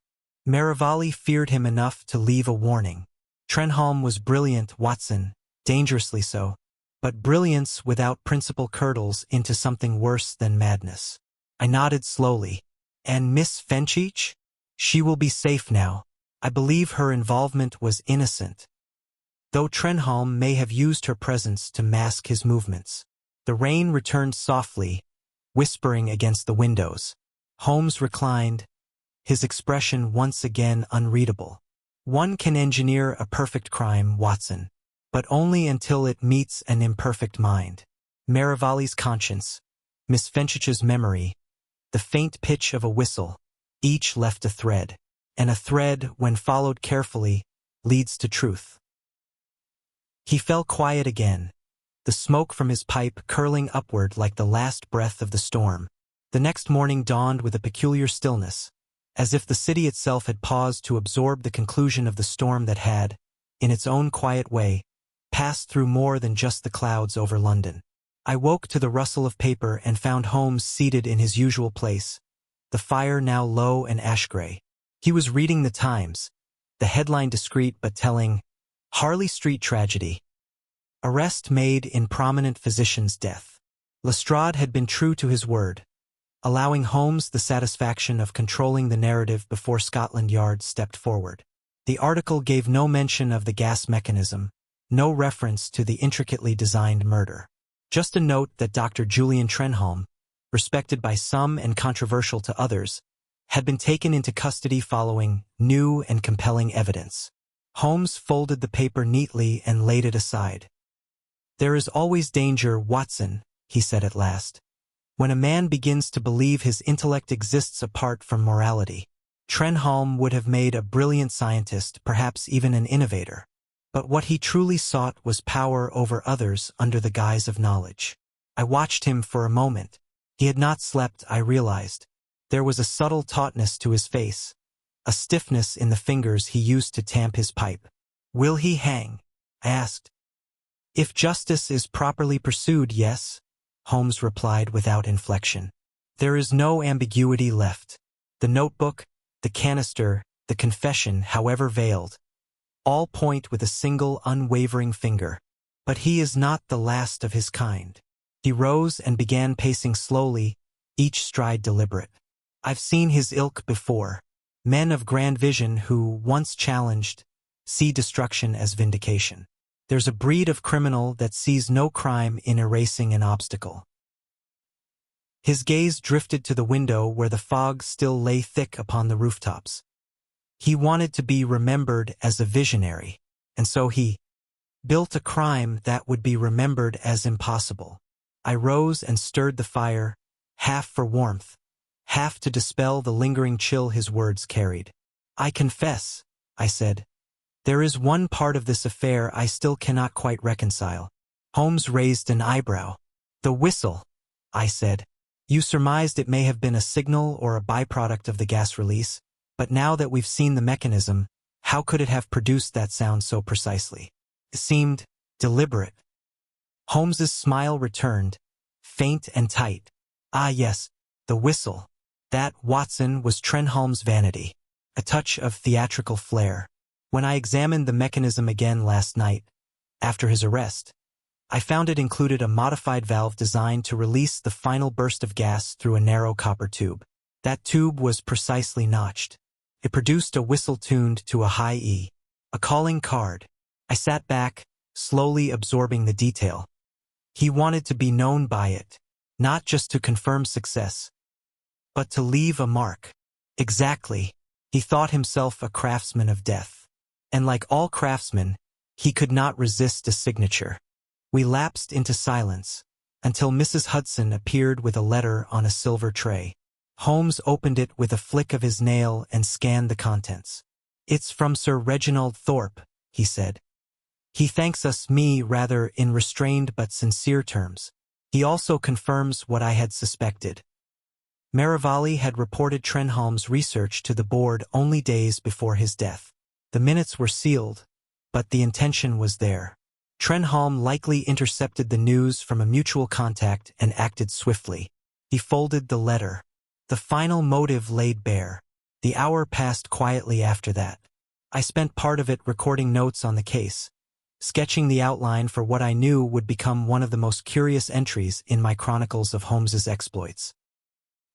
Marivalli feared him enough to leave a warning. Trenholm was brilliant, Watson, dangerously so, but brilliance without principle curdles into something worse than madness. I nodded slowly. And Miss Fenchurch? She will be safe now. I believe her involvement was innocent, though Trenholm may have used her presence to mask his movements. The rain returned softly, whispering against the windows. Holmes reclined, his expression once again unreadable. One can engineer a perfect crime, Watson, but only until it meets an imperfect mind. Marivalli's conscience, Miss Fenchurch's memory, the faint pitch of a whistle, each left a thread, and a thread, when followed carefully, leads to truth. He fell quiet again, the smoke from his pipe curling upward like the last breath of the storm. The next morning dawned with a peculiar stillness, as if the city itself had paused to absorb the conclusion of the storm that had, in its own quiet way, passed through more than just the clouds over London. I woke to the rustle of paper and found Holmes seated in his usual place, the fire now low and ash-gray. He was reading the Times, the headline discreet but telling, Harley Street tragedy. Arrest made in prominent physician's death. Lestrade had been true to his word, allowing Holmes the satisfaction of controlling the narrative before Scotland Yard stepped forward. The article gave no mention of the gas mechanism, no reference to the intricately designed murder. Just a note that Dr. Julian Trenholm, respected by some and controversial to others, had been taken into custody following new and compelling evidence. Holmes folded the paper neatly and laid it aside. There is always danger, Watson, he said at last, when a man begins to believe his intellect exists apart from morality. Trenholm would have made a brilliant scientist, perhaps even an innovator. But what he truly sought was power over others under the guise of knowledge. I watched him for a moment. He had not slept, I realized. There was a subtle tautness to his face, a stiffness in the fingers he used to tamp his pipe. Will he hang? I asked. If justice is properly pursued, yes, Holmes replied without inflection. There is no ambiguity left. The notebook, the canister, the confession, however veiled, all point with a single unwavering finger. But he is not the last of his kind. He rose and began pacing slowly, each stride deliberate. I've seen his ilk before. Men of grand vision who, once challenged, see destruction as vindication. There's a breed of criminal that sees no crime in erasing an obstacle. His gaze drifted to the window where the fog still lay thick upon the rooftops. He wanted to be remembered as a visionary, and so he built a crime that would be remembered as impossible. I rose and stirred the fire, half for warmth, half to dispel the lingering chill his words carried. I confess, I said, there is one part of this affair I still cannot quite reconcile. Holmes raised an eyebrow. The whistle, I said. You surmised it may have been a signal or a byproduct of the gas release, but now that we've seen the mechanism, how could it have produced that sound so precisely? It seemed deliberate. Holmes's smile returned, faint and tight. Ah yes, the whistle. That, Watson, was Trenholm's vanity, a touch of theatrical flair. When I examined the mechanism again last night, after his arrest, I found it included a modified valve designed to release the final burst of gas through a narrow copper tube. That tube was precisely notched. It produced a whistle tuned to a high E, a calling card. I sat back, slowly absorbing the detail. He wanted to be known by it, not just to confirm success, but to leave a mark. Exactly. He thought himself a craftsman of death. And like all craftsmen, he could not resist a signature. We lapsed into silence, until Mrs. Hudson appeared with a letter on a silver tray. Holmes opened it with a flick of his nail and scanned the contents. It's from Sir Reginald Thorpe, he said. He thanks us, me rather, in restrained but sincere terms. He also confirms what I had suspected. Marivalli had reported Trenholm's research to the board only days before his death. The minutes were sealed, but the intention was there. Trenholm likely intercepted the news from a mutual contact and acted swiftly. He folded the letter. The final motive laid bare. The hour passed quietly after that. I spent part of it recording notes on the case, sketching the outline for what I knew would become one of the most curious entries in my chronicles of Holmes's exploits.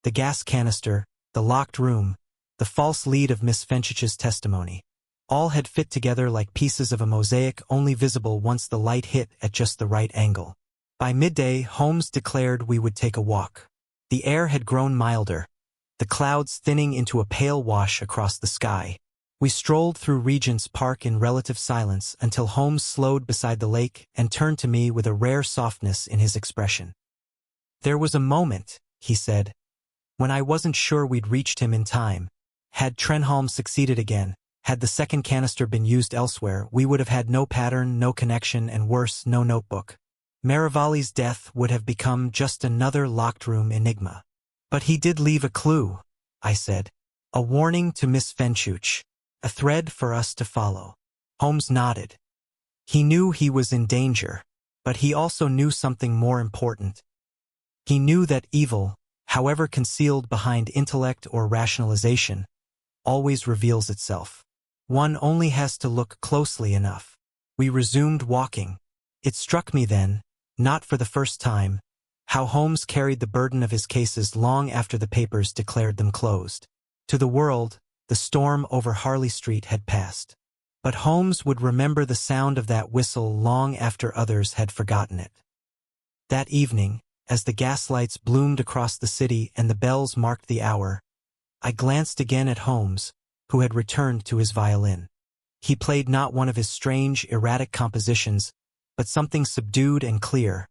The gas canister, the locked room, the false lead of Miss Fenchich's testimony. All had fit together like pieces of a mosaic only visible once the light hit at just the right angle. By midday, Holmes declared we would take a walk. The air had grown milder, the clouds thinning into a pale wash across the sky. We strolled through Regent's Park in relative silence until Holmes slowed beside the lake and turned to me with a rare softness in his expression. There was a moment, he said, when I wasn't sure we'd reached him in time. Had Trenholm succeeded again, had the second canister been used elsewhere, we would have had no pattern, no connection, and worse, no notebook. Marivalli's death would have become just another locked-room enigma. But he did leave a clue, I said. A warning to Miss Fenchich, a thread for us to follow. Holmes nodded. He knew he was in danger, but he also knew something more important. He knew that evil, however concealed behind intellect or rationalization, always reveals itself. One only has to look closely enough. We resumed walking. It struck me then, not for the first time, how Holmes carried the burden of his cases long after the papers declared them closed. To the world, the storm over Harley Street had passed. But Holmes would remember the sound of that whistle long after others had forgotten it. That evening, as the gaslights bloomed across the city and the bells marked the hour, I glanced again at Holmes, who had returned to his violin. He played not one of his strange, erratic compositions, but something subdued and clear,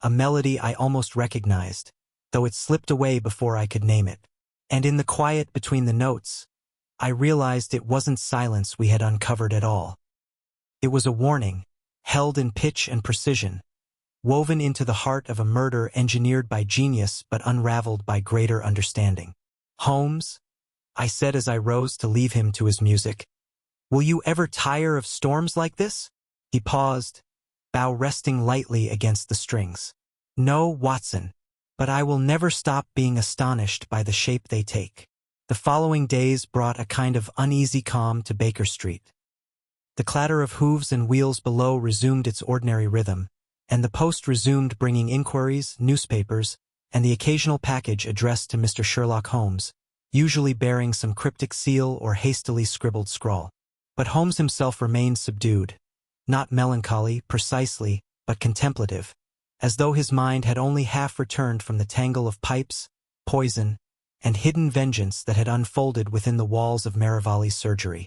a melody I almost recognized, though it slipped away before I could name it. And in the quiet between the notes, I realized it wasn't silence we had uncovered at all. It was a warning, held in pitch and precision, woven into the heart of a murder engineered by genius but unraveled by greater understanding. Holmes, I said as I rose to leave him to his music, will you ever tire of storms like this? He paused, bow resting lightly against the strings. No, Watson, but I will never stop being astonished by the shape they take. The following days brought a kind of uneasy calm to Baker Street. The clatter of hooves and wheels below resumed its ordinary rhythm, and the post resumed bringing inquiries, newspapers, and the occasional package addressed to Mr. Sherlock Holmes, usually bearing some cryptic seal or hastily scribbled scrawl. But Holmes himself remained subdued, not melancholy, precisely, but contemplative, as though his mind had only half returned from the tangle of pipes, poison, and hidden vengeance that had unfolded within the walls of Merivale's surgery.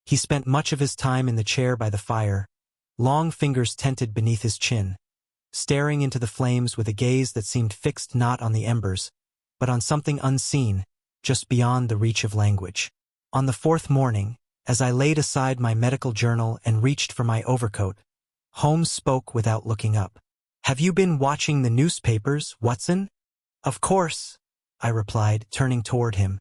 He spent much of his time in the chair by the fire, long fingers tented beneath his chin, staring into the flames with a gaze that seemed fixed not on the embers, but on something unseen, just beyond the reach of language. On the fourth morning, as I laid aside my medical journal and reached for my overcoat, Holmes spoke without looking up. "Have you been watching the newspapers, Watson?" "Of course," I replied, turning toward him.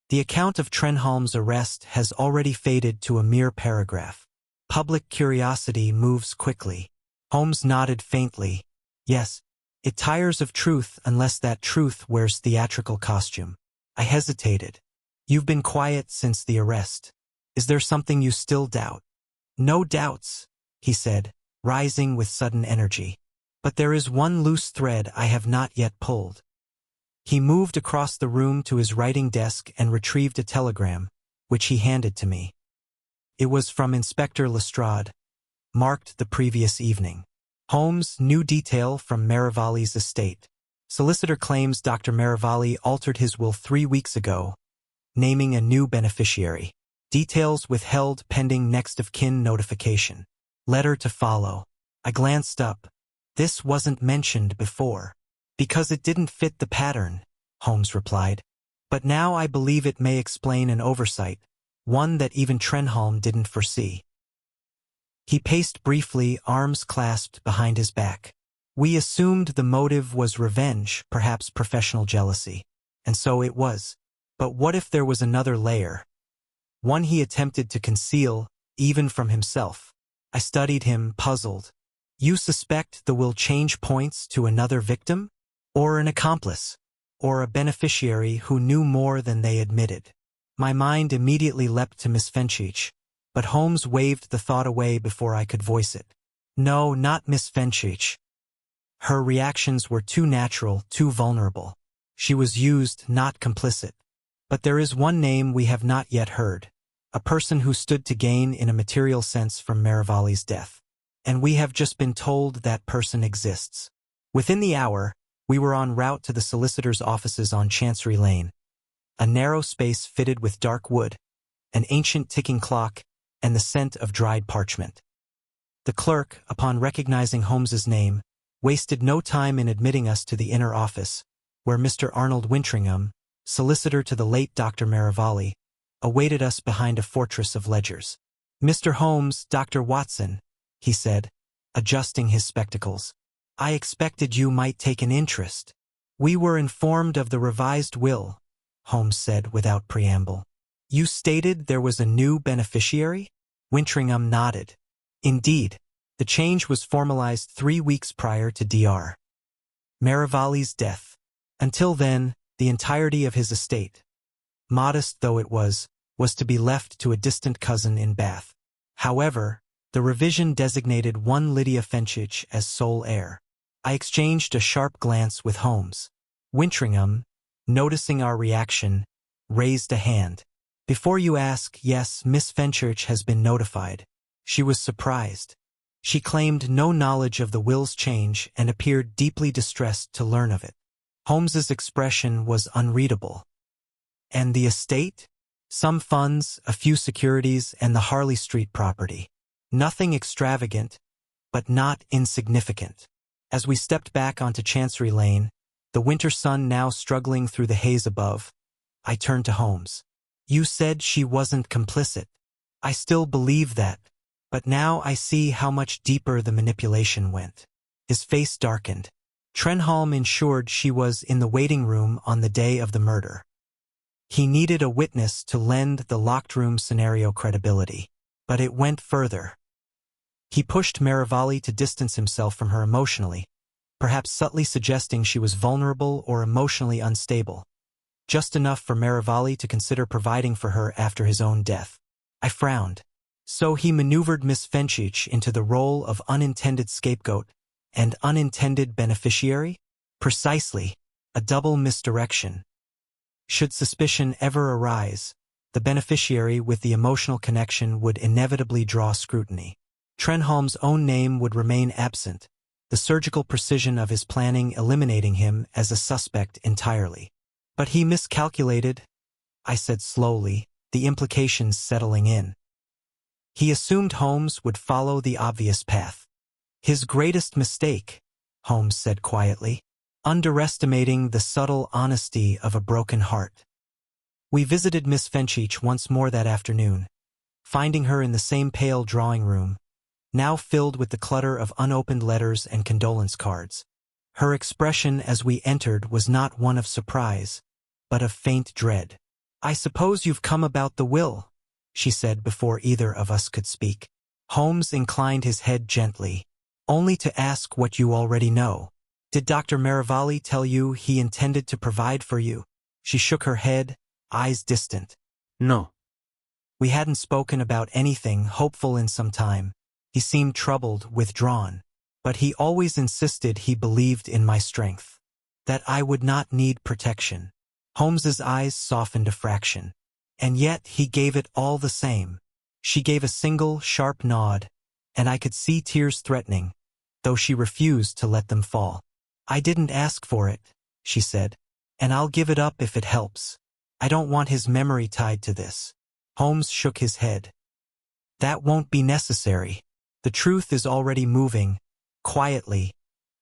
The account of Trenholm's arrest has already faded to a mere paragraph. Public curiosity moves quickly. Holmes nodded faintly. "Yes, it tires of truth unless that truth wears theatrical costume." I hesitated. "You've been quiet since the arrest. Is there something you still doubt?" "No doubts," he said, rising with sudden energy. "But there is one loose thread I have not yet pulled." He moved across the room to his writing desk and retrieved a telegram, which he handed to me. It was from Inspector Lestrade, marked the previous evening. Holmes, new detail from Merivale's estate. Solicitor claims Dr. Merivale altered his will 3 weeks ago, naming a new beneficiary. Details withheld pending next of kin notification. Letter to follow. I glanced up. This wasn't mentioned before. "Because it didn't fit the pattern," Holmes replied. "But now I believe it may explain an oversight, one that even Trenholm didn't foresee." He paced briefly, arms clasped behind his back. "We assumed the motive was revenge, perhaps professional jealousy. And so it was. But what if there was another layer? One he attempted to conceal, even from himself." I studied him, puzzled. "You suspect the will change points to another victim? Or an accomplice? Or a beneficiary who knew more than they admitted?" My mind immediately leapt to Miss Fenchurch, but Holmes waved the thought away before I could voice it. "No, not Miss Fenchurch. Her reactions were too natural, too vulnerable. She was used, not complicit. But there is one name we have not yet heard, a person who stood to gain in a material sense from Merivale's death. And we have just been told that person exists." Within the hour, we were en route to the solicitor's offices on Chancery Lane, a narrow space fitted with dark wood, an ancient ticking clock, and the scent of dried parchment. The clerk, upon recognizing Holmes's name, wasted no time in admitting us to the inner office, where Mr. Arnold Wintringham, solicitor to the late Dr. Merivale, awaited us behind a fortress of ledgers. "Mr. Holmes, Dr. Watson," he said, adjusting his spectacles. "I expected you might take an interest." "We were informed of the revised will," Holmes said without preamble. "You stated there was a new beneficiary?" Wintringham nodded. "Indeed. The change was formalized 3 weeks prior to Dr. Merivale's death. Until then, the entirety of his estate, modest though it was to be left to a distant cousin in Bath. However, the revision designated one Lydia Fenchurch as sole heir." I exchanged a sharp glance with Holmes. Wintringham, noticing our reaction, raised a hand. "Before you ask, yes, Miss Fenchurch has been notified." She was surprised. She claimed no knowledge of the will's change and appeared deeply distressed to learn of it. Holmes's expression was unreadable. "And the estate?" "Some funds, a few securities, and the Harley Street property. Nothing extravagant, but not insignificant." As we stepped back onto Chancery Lane, the winter sun now struggling through the haze above, I turned to Holmes. "You said she wasn't complicit. I still believe that, but now I see how much deeper the manipulation went." His face darkened. "Trenholm ensured she was in the waiting room on the day of the murder. He needed a witness to lend the locked room scenario credibility. But it went further. He pushed Merivale to distance himself from her emotionally, perhaps subtly suggesting she was vulnerable or emotionally unstable, just enough for Merivale to consider providing for her after his own death. I frowned. So he maneuvered Miss Fenchurch into the role of unintended scapegoat and unintended beneficiary? Precisely, a double misdirection. Should suspicion ever arise, the beneficiary with the emotional connection would inevitably draw scrutiny. Trenholm's own name would remain absent, the surgical precision of his planning eliminating him as a suspect entirely. But he miscalculated, I said slowly, the implications settling in. He assumed Holmes would follow the obvious path. His greatest mistake, Holmes said quietly, underestimating the subtle honesty of a broken heart. We visited Miss Fenchurch once more that afternoon, finding her in the same pale drawing room, now filled with the clutter of unopened letters and condolence cards. Her expression as we entered was not one of surprise, but of faint dread. "I suppose you've come about the will," she said before either of us could speak. Holmes inclined his head gently. "Only to ask what you already know. Did Dr. Marivalli tell you he intended to provide for you?" She shook her head, eyes distant. "No." We hadn't spoken about anything hopeful in some time. He seemed troubled, withdrawn. But he always insisted he believed in my strength, that I would not need protection. Holmes's eyes softened a fraction. And yet he gave it all the same. She gave a single, sharp nod, and I could see tears threatening, though she refused to let them fall. "I didn't ask for it," she said, "and I'll give it up if it helps. I don't want his memory tied to this." Holmes shook his head. "That won't be necessary. The truth is already moving, quietly,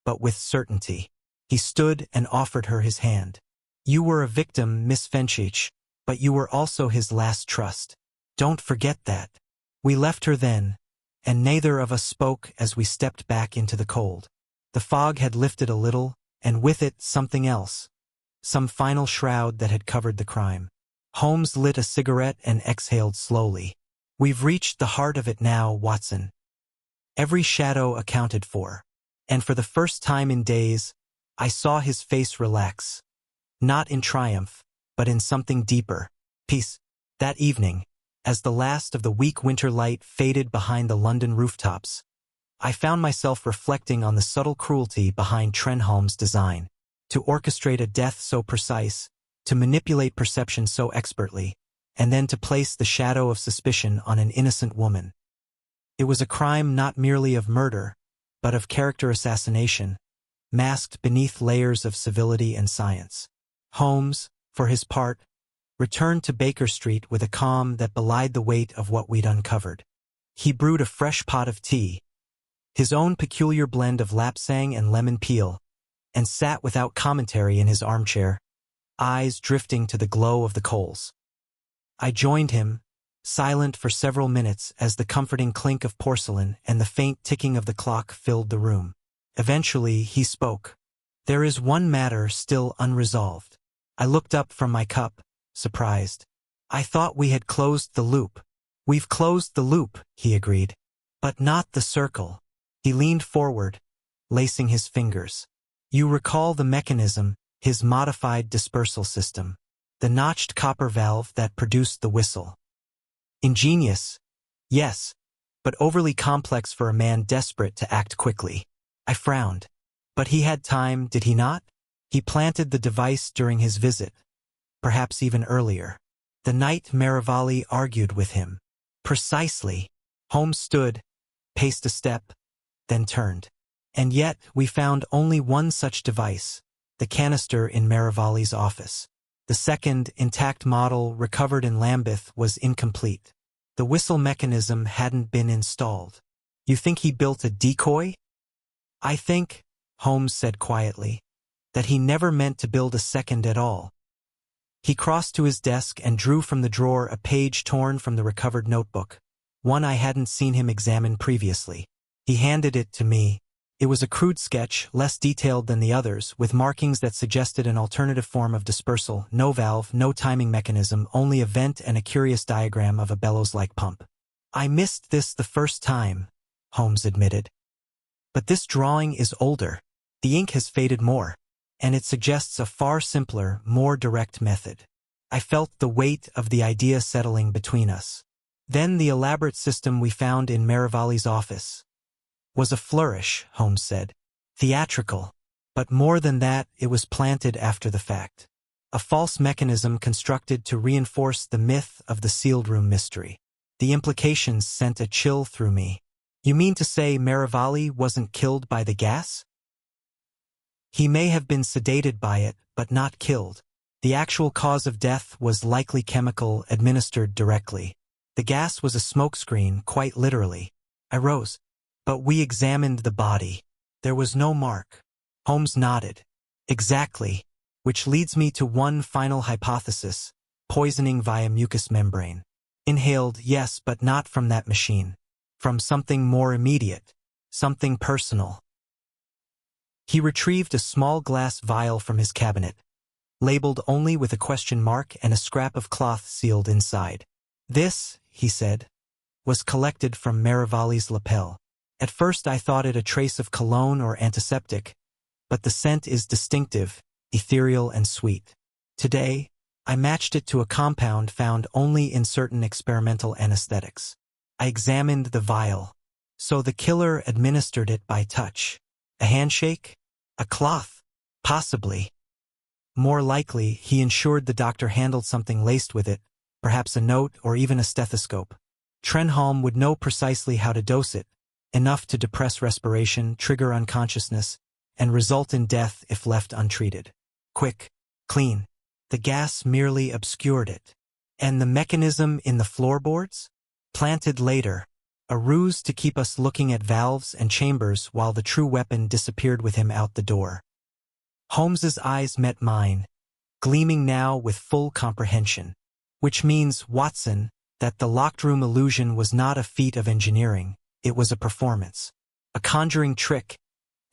but with certainty." He stood and offered her his hand. "You were a victim, Miss Fenchurch, but you were also his last trust. Don't forget that." We left her then, and neither of us spoke as we stepped back into the cold. The fog had lifted a little, and with it something else, some final shroud that had covered the crime. Holmes lit a cigarette and exhaled slowly. "We've reached the heart of it now, Watson. Every shadow accounted for. And for the first time in days, I saw his face relax. Not in triumph, but in something deeper. Peace." That evening, as the last of the weak winter light faded behind the London rooftops, I found myself reflecting on the subtle cruelty behind Trenholm's design. To orchestrate a death so precise, to manipulate perception so expertly, and then to place the shadow of suspicion on an innocent woman. It was a crime not merely of murder, but of character assassination, masked beneath layers of civility and science. Holmes, for his part, returned to Baker Street with a calm that belied the weight of what we'd uncovered. He brewed a fresh pot of tea, his own peculiar blend of lapsang and lemon peel, and sat without commentary in his armchair, eyes drifting to the glow of the coals. I joined him, silent for several minutes as the comforting clink of porcelain and the faint ticking of the clock filled the room. Eventually he spoke. "There is one matter still unresolved." I looked up from my cup, surprised. "I thought we had closed the loop." "We've closed the loop," he agreed. "But not the circle." He leaned forward, lacing his fingers. "You recall the mechanism, his modified dispersal system, the notched copper valve that produced the whistle. Ingenious, yes, but overly complex for a man desperate to act quickly." I frowned. "But he had time, did he not? He planted the device during his visit, perhaps even earlier. The night Marivalli argued with him." "Precisely." Holmes stood, paced a step, then turned. "And yet we found only one such device, the canister in Marivalli's office. The second, intact model recovered in Lambeth was incomplete. The whistle mechanism hadn't been installed." "You think he built a decoy?" "I think," Holmes said quietly, "that he never meant to build a second at all." He crossed to his desk and drew from the drawer a page torn from the recovered notebook, one I hadn't seen him examine previously. He handed it to me. It was a crude sketch, less detailed than the others, with markings that suggested an alternative form of dispersal: no valve, no timing mechanism, only a vent and a curious diagram of a bellows-like pump. "I missed this the first time," Holmes admitted. "But this drawing is older. The ink has faded more, and it suggests a far simpler, more direct method." I felt the weight of the idea settling between us. "Then the elaborate system we found in Marivalli's office was a flourish," Holmes said. "Theatrical. But more than that, it was planted after the fact. A false mechanism constructed to reinforce the myth of the sealed room mystery. The implications sent a chill through me. You mean to say Marivalli wasn't killed by the gas? He may have been sedated by it, but not killed. The actual cause of death was likely chemical, administered directly. The gas was a smokescreen, quite literally. I rose. But we examined the body. There was no mark. Holmes nodded. Exactly. Which leads me to one final hypothesis: poisoning via mucous membrane. Inhaled, yes, but not from that machine. From something more immediate. Something personal. He retrieved a small glass vial from his cabinet, labeled only with a question mark and a scrap of cloth sealed inside. This, he said, was collected from Marivalli's lapel. At first I thought it a trace of cologne or antiseptic, but the scent is distinctive, ethereal and sweet. Today, I matched it to a compound found only in certain experimental anesthetics. I examined the vial. So the killer administered it by touch. A handshake? A cloth? Possibly. More likely, he ensured the doctor handled something laced with it, perhaps a note or even a stethoscope. Trenholm would know precisely how to dose it, enough to depress respiration, trigger unconsciousness, and result in death if left untreated. Quick, clean. The gas merely obscured it. And the mechanism in the floorboards? Planted later. A ruse to keep us looking at valves and chambers while the true weapon disappeared with him out the door. Holmes's eyes met mine, gleaming now with full comprehension. Which means, Watson, that the locked room illusion was not a feat of engineering, it was a performance. A conjuring trick,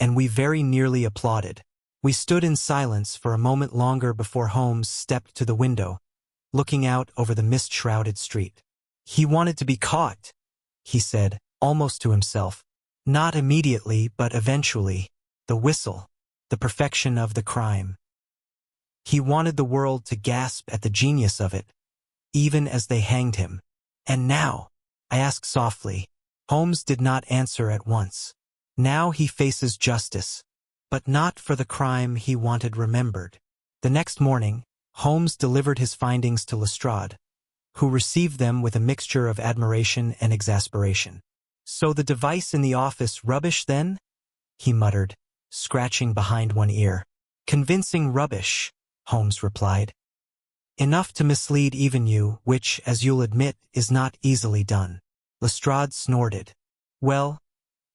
and we very nearly applauded. We stood in silence for a moment longer before Holmes stepped to the window, looking out over the mist-shrouded street. He wanted to be caught, he said, almost to himself. Not immediately, but eventually. The whistle, the perfection of the crime. He wanted the world to gasp at the genius of it, even as they hanged him. And now? I asked softly. Holmes did not answer at once. Now he faces justice, but not for the crime he wanted remembered. The next morning, Holmes delivered his findings to Lestrade, who received them with a mixture of admiration and exasperation. So the device in the office rubbish then? He muttered, scratching behind one ear. Convincing rubbish, Holmes replied. Enough to mislead even you, which, as you'll admit, is not easily done. Lestrade snorted. Well,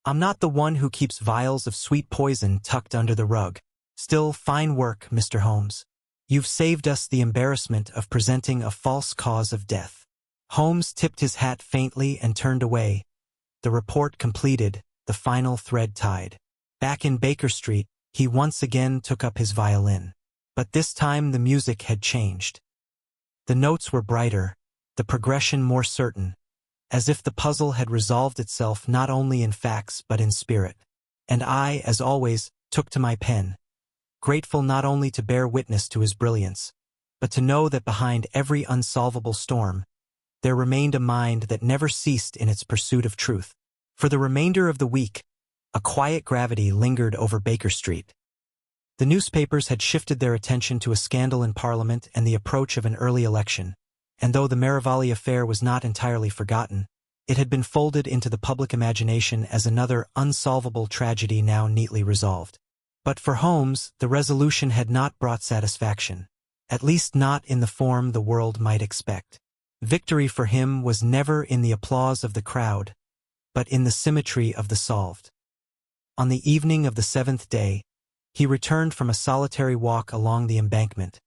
I'm not the one who keeps vials of sweet poison tucked under the rug. Still, fine work, Mr. Holmes. You've saved us the embarrassment of presenting a false cause of death. Holmes tipped his hat faintly and turned away. The report completed, the final thread tied. Back in Baker Street, he once again took up his violin. But this time the music had changed. The notes were brighter, the progression more certain, as if the puzzle had resolved itself not only in facts but in spirit. And I, as always, took to my pen, grateful not only to bear witness to his brilliance, but to know that behind every unsolvable storm, there remained a mind that never ceased in its pursuit of truth. For the remainder of the week, a quiet gravity lingered over Baker Street. The newspapers had shifted their attention to a scandal in Parliament and the approach of an early election, and though the Marivalli affair was not entirely forgotten, it had been folded into the public imagination as another unsolvable tragedy now neatly resolved. But for Holmes, the resolution had not brought satisfaction, at least not in the form the world might expect. Victory for him was never in the applause of the crowd, but in the symmetry of the solved. On the evening of the seventh day, he returned from a solitary walk along the embankment,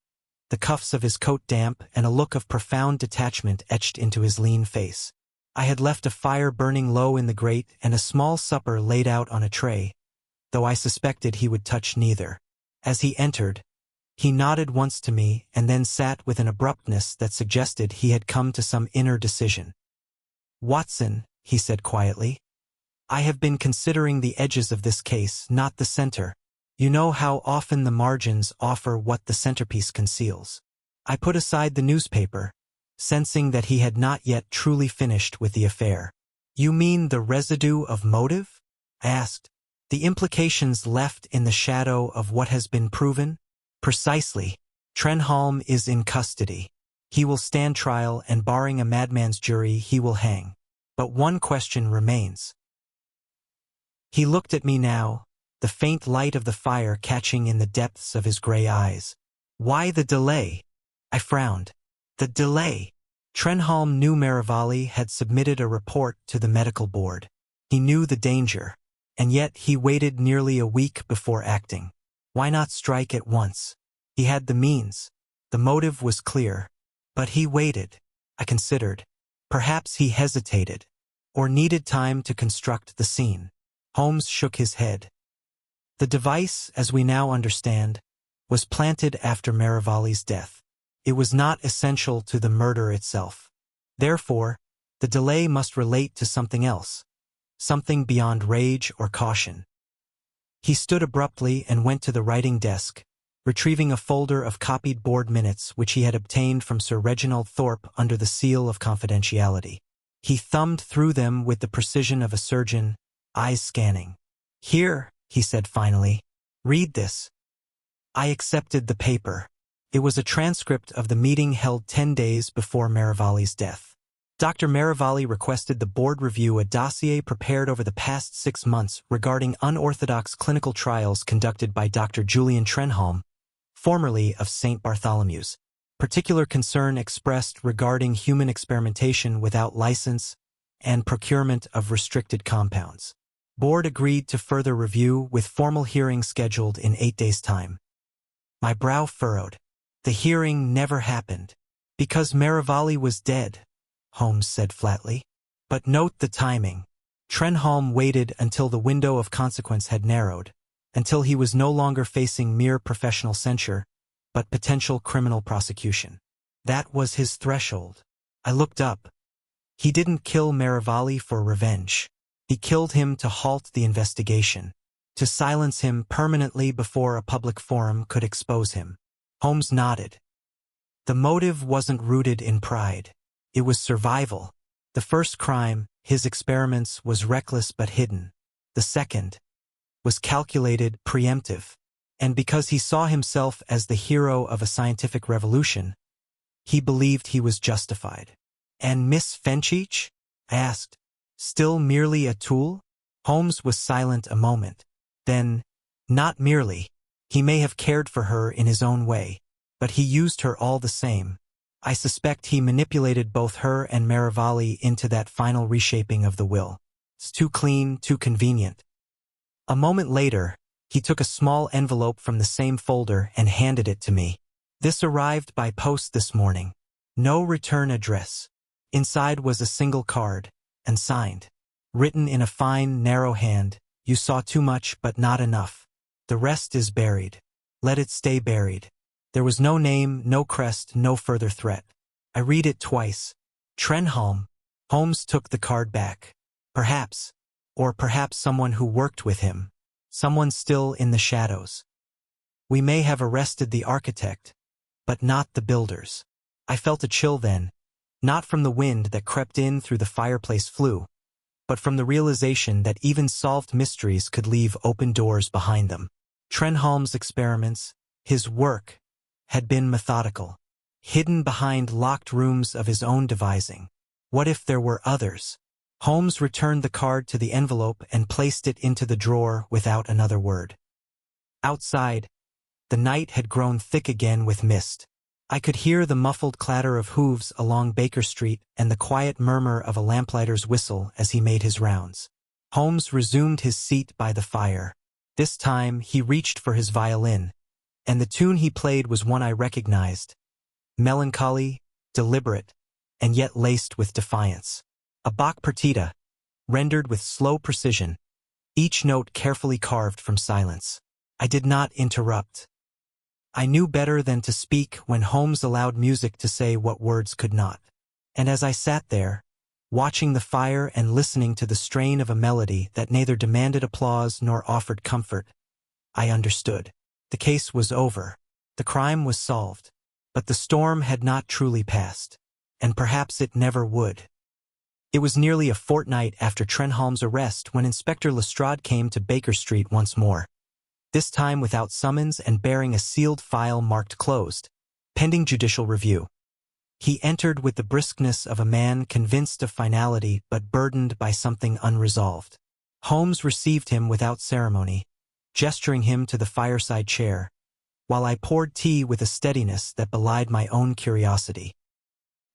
the cuffs of his coat damp and a look of profound detachment etched into his lean face. I had left a fire burning low in the grate and a small supper laid out on a tray, though I suspected he would touch neither. As he entered, he nodded once to me and then sat with an abruptness that suggested he had come to some inner decision. "Watson," he said quietly, "I have been considering the edges of this case, not the center. You know how often the margins offer what the centerpiece conceals." I put aside the newspaper, sensing that he had not yet truly finished with the affair. "You mean the residue of motive?" I asked. "The implications left in the shadow of what has been proven?" "Precisely. Trenholm is in custody. He will stand trial and barring a madman's jury he will hang. But one question remains. He looked at me now, the faint light of the fire catching in the depths of his gray eyes. Why the delay? I frowned. The delay. Trenholm knew Merivale had submitted a report to the medical board. He knew the danger, and yet he waited nearly a week before acting. Why not strike at once? He had the means. The motive was clear. But he waited. I considered. Perhaps he hesitated, or needed time to construct the scene. Holmes shook his head. The device, as we now understand, was planted after Merivale's death. It was not essential to the murder itself. Therefore, the delay must relate to something else, something beyond rage or caution. He stood abruptly and went to the writing desk, retrieving a folder of copied board minutes which he had obtained from Sir Reginald Thorpe under the seal of confidentiality. He thumbed through them with the precision of a surgeon, eyes scanning. "Here," he said finally, "read this." I accepted the paper. It was a transcript of the meeting held 10 days before Merivale's death. Dr. Merivale requested the board review a dossier prepared over the past 6 months regarding unorthodox clinical trials conducted by Dr. Julian Trenholm, formerly of St. Bartholomew's. Particular concern expressed regarding human experimentation without license and procurement of restricted compounds. Board agreed to further review with formal hearing scheduled in 8 days' time. My brow furrowed. The hearing never happened. Because Merivale was dead, Holmes said flatly. But note the timing. Trenholm waited until the window of consequence had narrowed, until he was no longer facing mere professional censure, but potential criminal prosecution. That was his threshold. I looked up. He didn't kill Merivale for revenge. He killed him to halt the investigation, to silence him permanently before a public forum could expose him. Holmes nodded. The motive wasn't rooted in pride. It was survival. The first crime, his experiments, was reckless but hidden. The second was calculated, preemptive. And because he saw himself as the hero of a scientific revolution, he believed he was justified. And Miss Fenchurch? I asked. Still merely a tool? Holmes was silent a moment. Then, not merely. He may have cared for her in his own way, but he used her all the same. I suspect he manipulated both her and Merivale into that final reshaping of the will. It's too clean, too convenient. A moment later, he took a small envelope from the same folder and handed it to me. This arrived by post this morning. No return address. Inside was a single card, and signed. Written in a fine, narrow hand, "You saw too much but not enough. The rest is buried. Let it stay buried." There was no name, no crest, no further threat. I read it twice. Trenholm. Holmes took the card back. Perhaps, or perhaps someone who worked with him. Someone still in the shadows. We may have arrested the architect, but not the builders. I felt a chill then, not from the wind that crept in through the fireplace flue, but from the realization that even solved mysteries could leave open doors behind them. Trenholm's experiments, his work, had been methodical, hidden behind locked rooms of his own devising. What if there were others? Holmes returned the card to the envelope and placed it into the drawer without another word. Outside, the night had grown thick again with mist. I could hear the muffled clatter of hooves along Baker Street and the quiet murmur of a lamplighter's whistle as he made his rounds. Holmes resumed his seat by the fire. This time he reached for his violin, and the tune he played was one I recognized. Melancholy, deliberate, and yet laced with defiance. A Bach partita, rendered with slow precision, each note carefully carved from silence. I did not interrupt. I knew better than to speak when Holmes allowed music to say what words could not. And as I sat there, watching the fire and listening to the strain of a melody that neither demanded applause nor offered comfort, I understood. The case was over. The crime was solved. But the storm had not truly passed. And perhaps it never would. It was nearly a fortnight after Trenholm's arrest when Inspector Lestrade came to Baker Street once more. This time without summons and bearing a sealed file marked closed. pending judicial review. He entered with the briskness of a man convinced of finality but burdened by something unresolved. Holmes received him without ceremony, gesturing him to the fireside chair, while I poured tea with a steadiness that belied my own curiosity.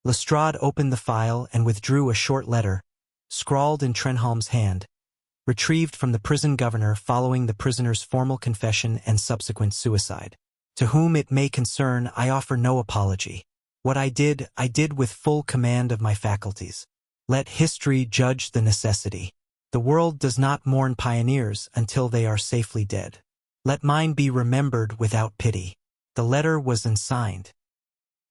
Lestrade opened the file and withdrew a short letter, scrawled in Trenholm's hand, retrieved from the prison governor following the prisoner's formal confession and subsequent suicide. To whom it may concern, I offer no apology. What I did with full command of my faculties. Let history judge the necessity. The world does not mourn pioneers until they are safely dead. Let mine be remembered without pity. The letter was unsigned.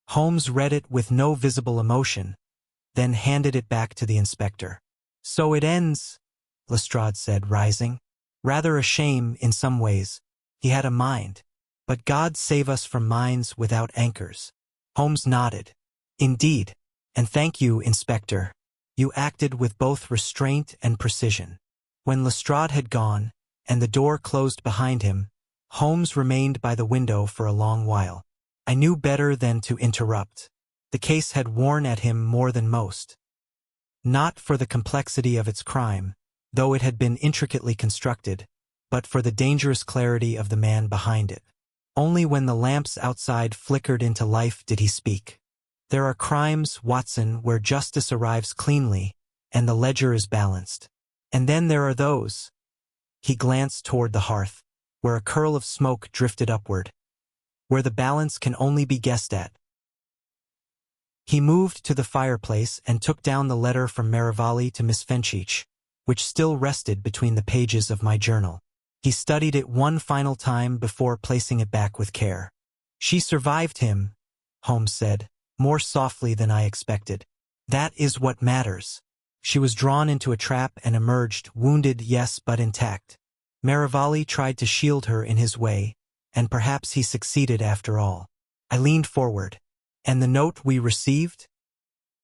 Holmes read it with no visible emotion, then handed it back to the inspector. So it ends, Lestrade said, rising. Rather a shame in some ways. He had a mind. But God save us from minds without anchors. Holmes nodded. Indeed. And thank you, Inspector. You acted with both restraint and precision. When Lestrade had gone, and the door closed behind him, Holmes remained by the window for a long while. I knew better than to interrupt. The case had worn at him more than most. Not for the complexity of its crime, though it had been intricately constructed, but for the dangerous clarity of the man behind it. Only when the lamps outside flickered into life did he speak. There are crimes, Watson, where justice arrives cleanly, and the ledger is balanced. And then there are those. He glanced toward the hearth, where a curl of smoke drifted upward, where the balance can only be guessed at. He moved to the fireplace and took down the letter from Merivale to Miss Fenchurch, which still rested between the pages of my journal. He studied it one final time before placing it back with care. She survived him, Holmes said, more softly than I expected. That is what matters. She was drawn into a trap and emerged, wounded, yes, but intact. Merivale tried to shield her in his way, and perhaps he succeeded after all. I leaned forward. And the note we received?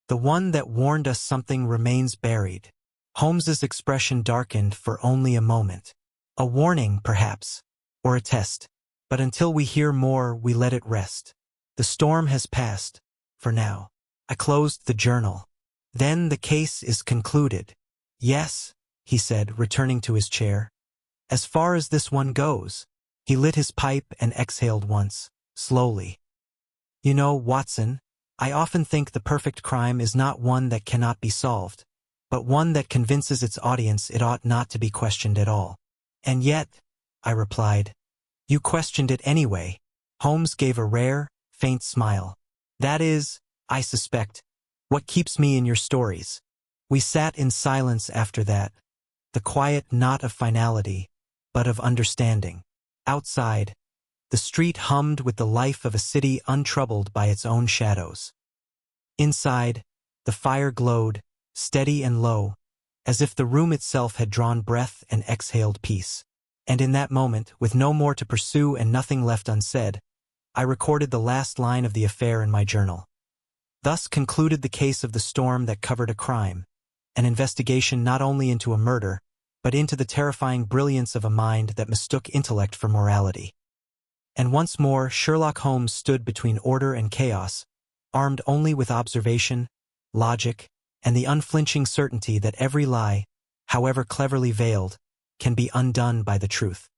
The one that warned us something remains buried. Holmes's expression darkened for only a moment. A warning, perhaps, or a test. But until we hear more, we let it rest. The storm has passed, for now. I closed the journal. Then the case is concluded. Yes, he said, returning to his chair. As far as this one goes. He lit his pipe and exhaled once, slowly. You know, Watson, I often think the perfect crime is not one that cannot be solved, but one that convinces its audience it ought not to be questioned at all. And yet, I replied, you questioned it anyway. Holmes gave a rare, faint smile. That is, I suspect, what keeps me in your stories. We sat in silence after that, the quiet not of finality, but of understanding. Outside, the street hummed with the life of a city untroubled by its own shadows. Inside, the fire glowed, steady and low, as if the room itself had drawn breath and exhaled peace. And in that moment, with no more to pursue and nothing left unsaid, I recorded the last line of the affair in my journal. Thus concluded the case of the storm that covered a crime, an investigation not only into a murder, but into the terrifying brilliance of a mind that mistook intellect for morality. And once more Sherlock Holmes stood between order and chaos, armed only with observation, logic, and the unflinching certainty that every lie, however cleverly veiled, can be undone by the truth.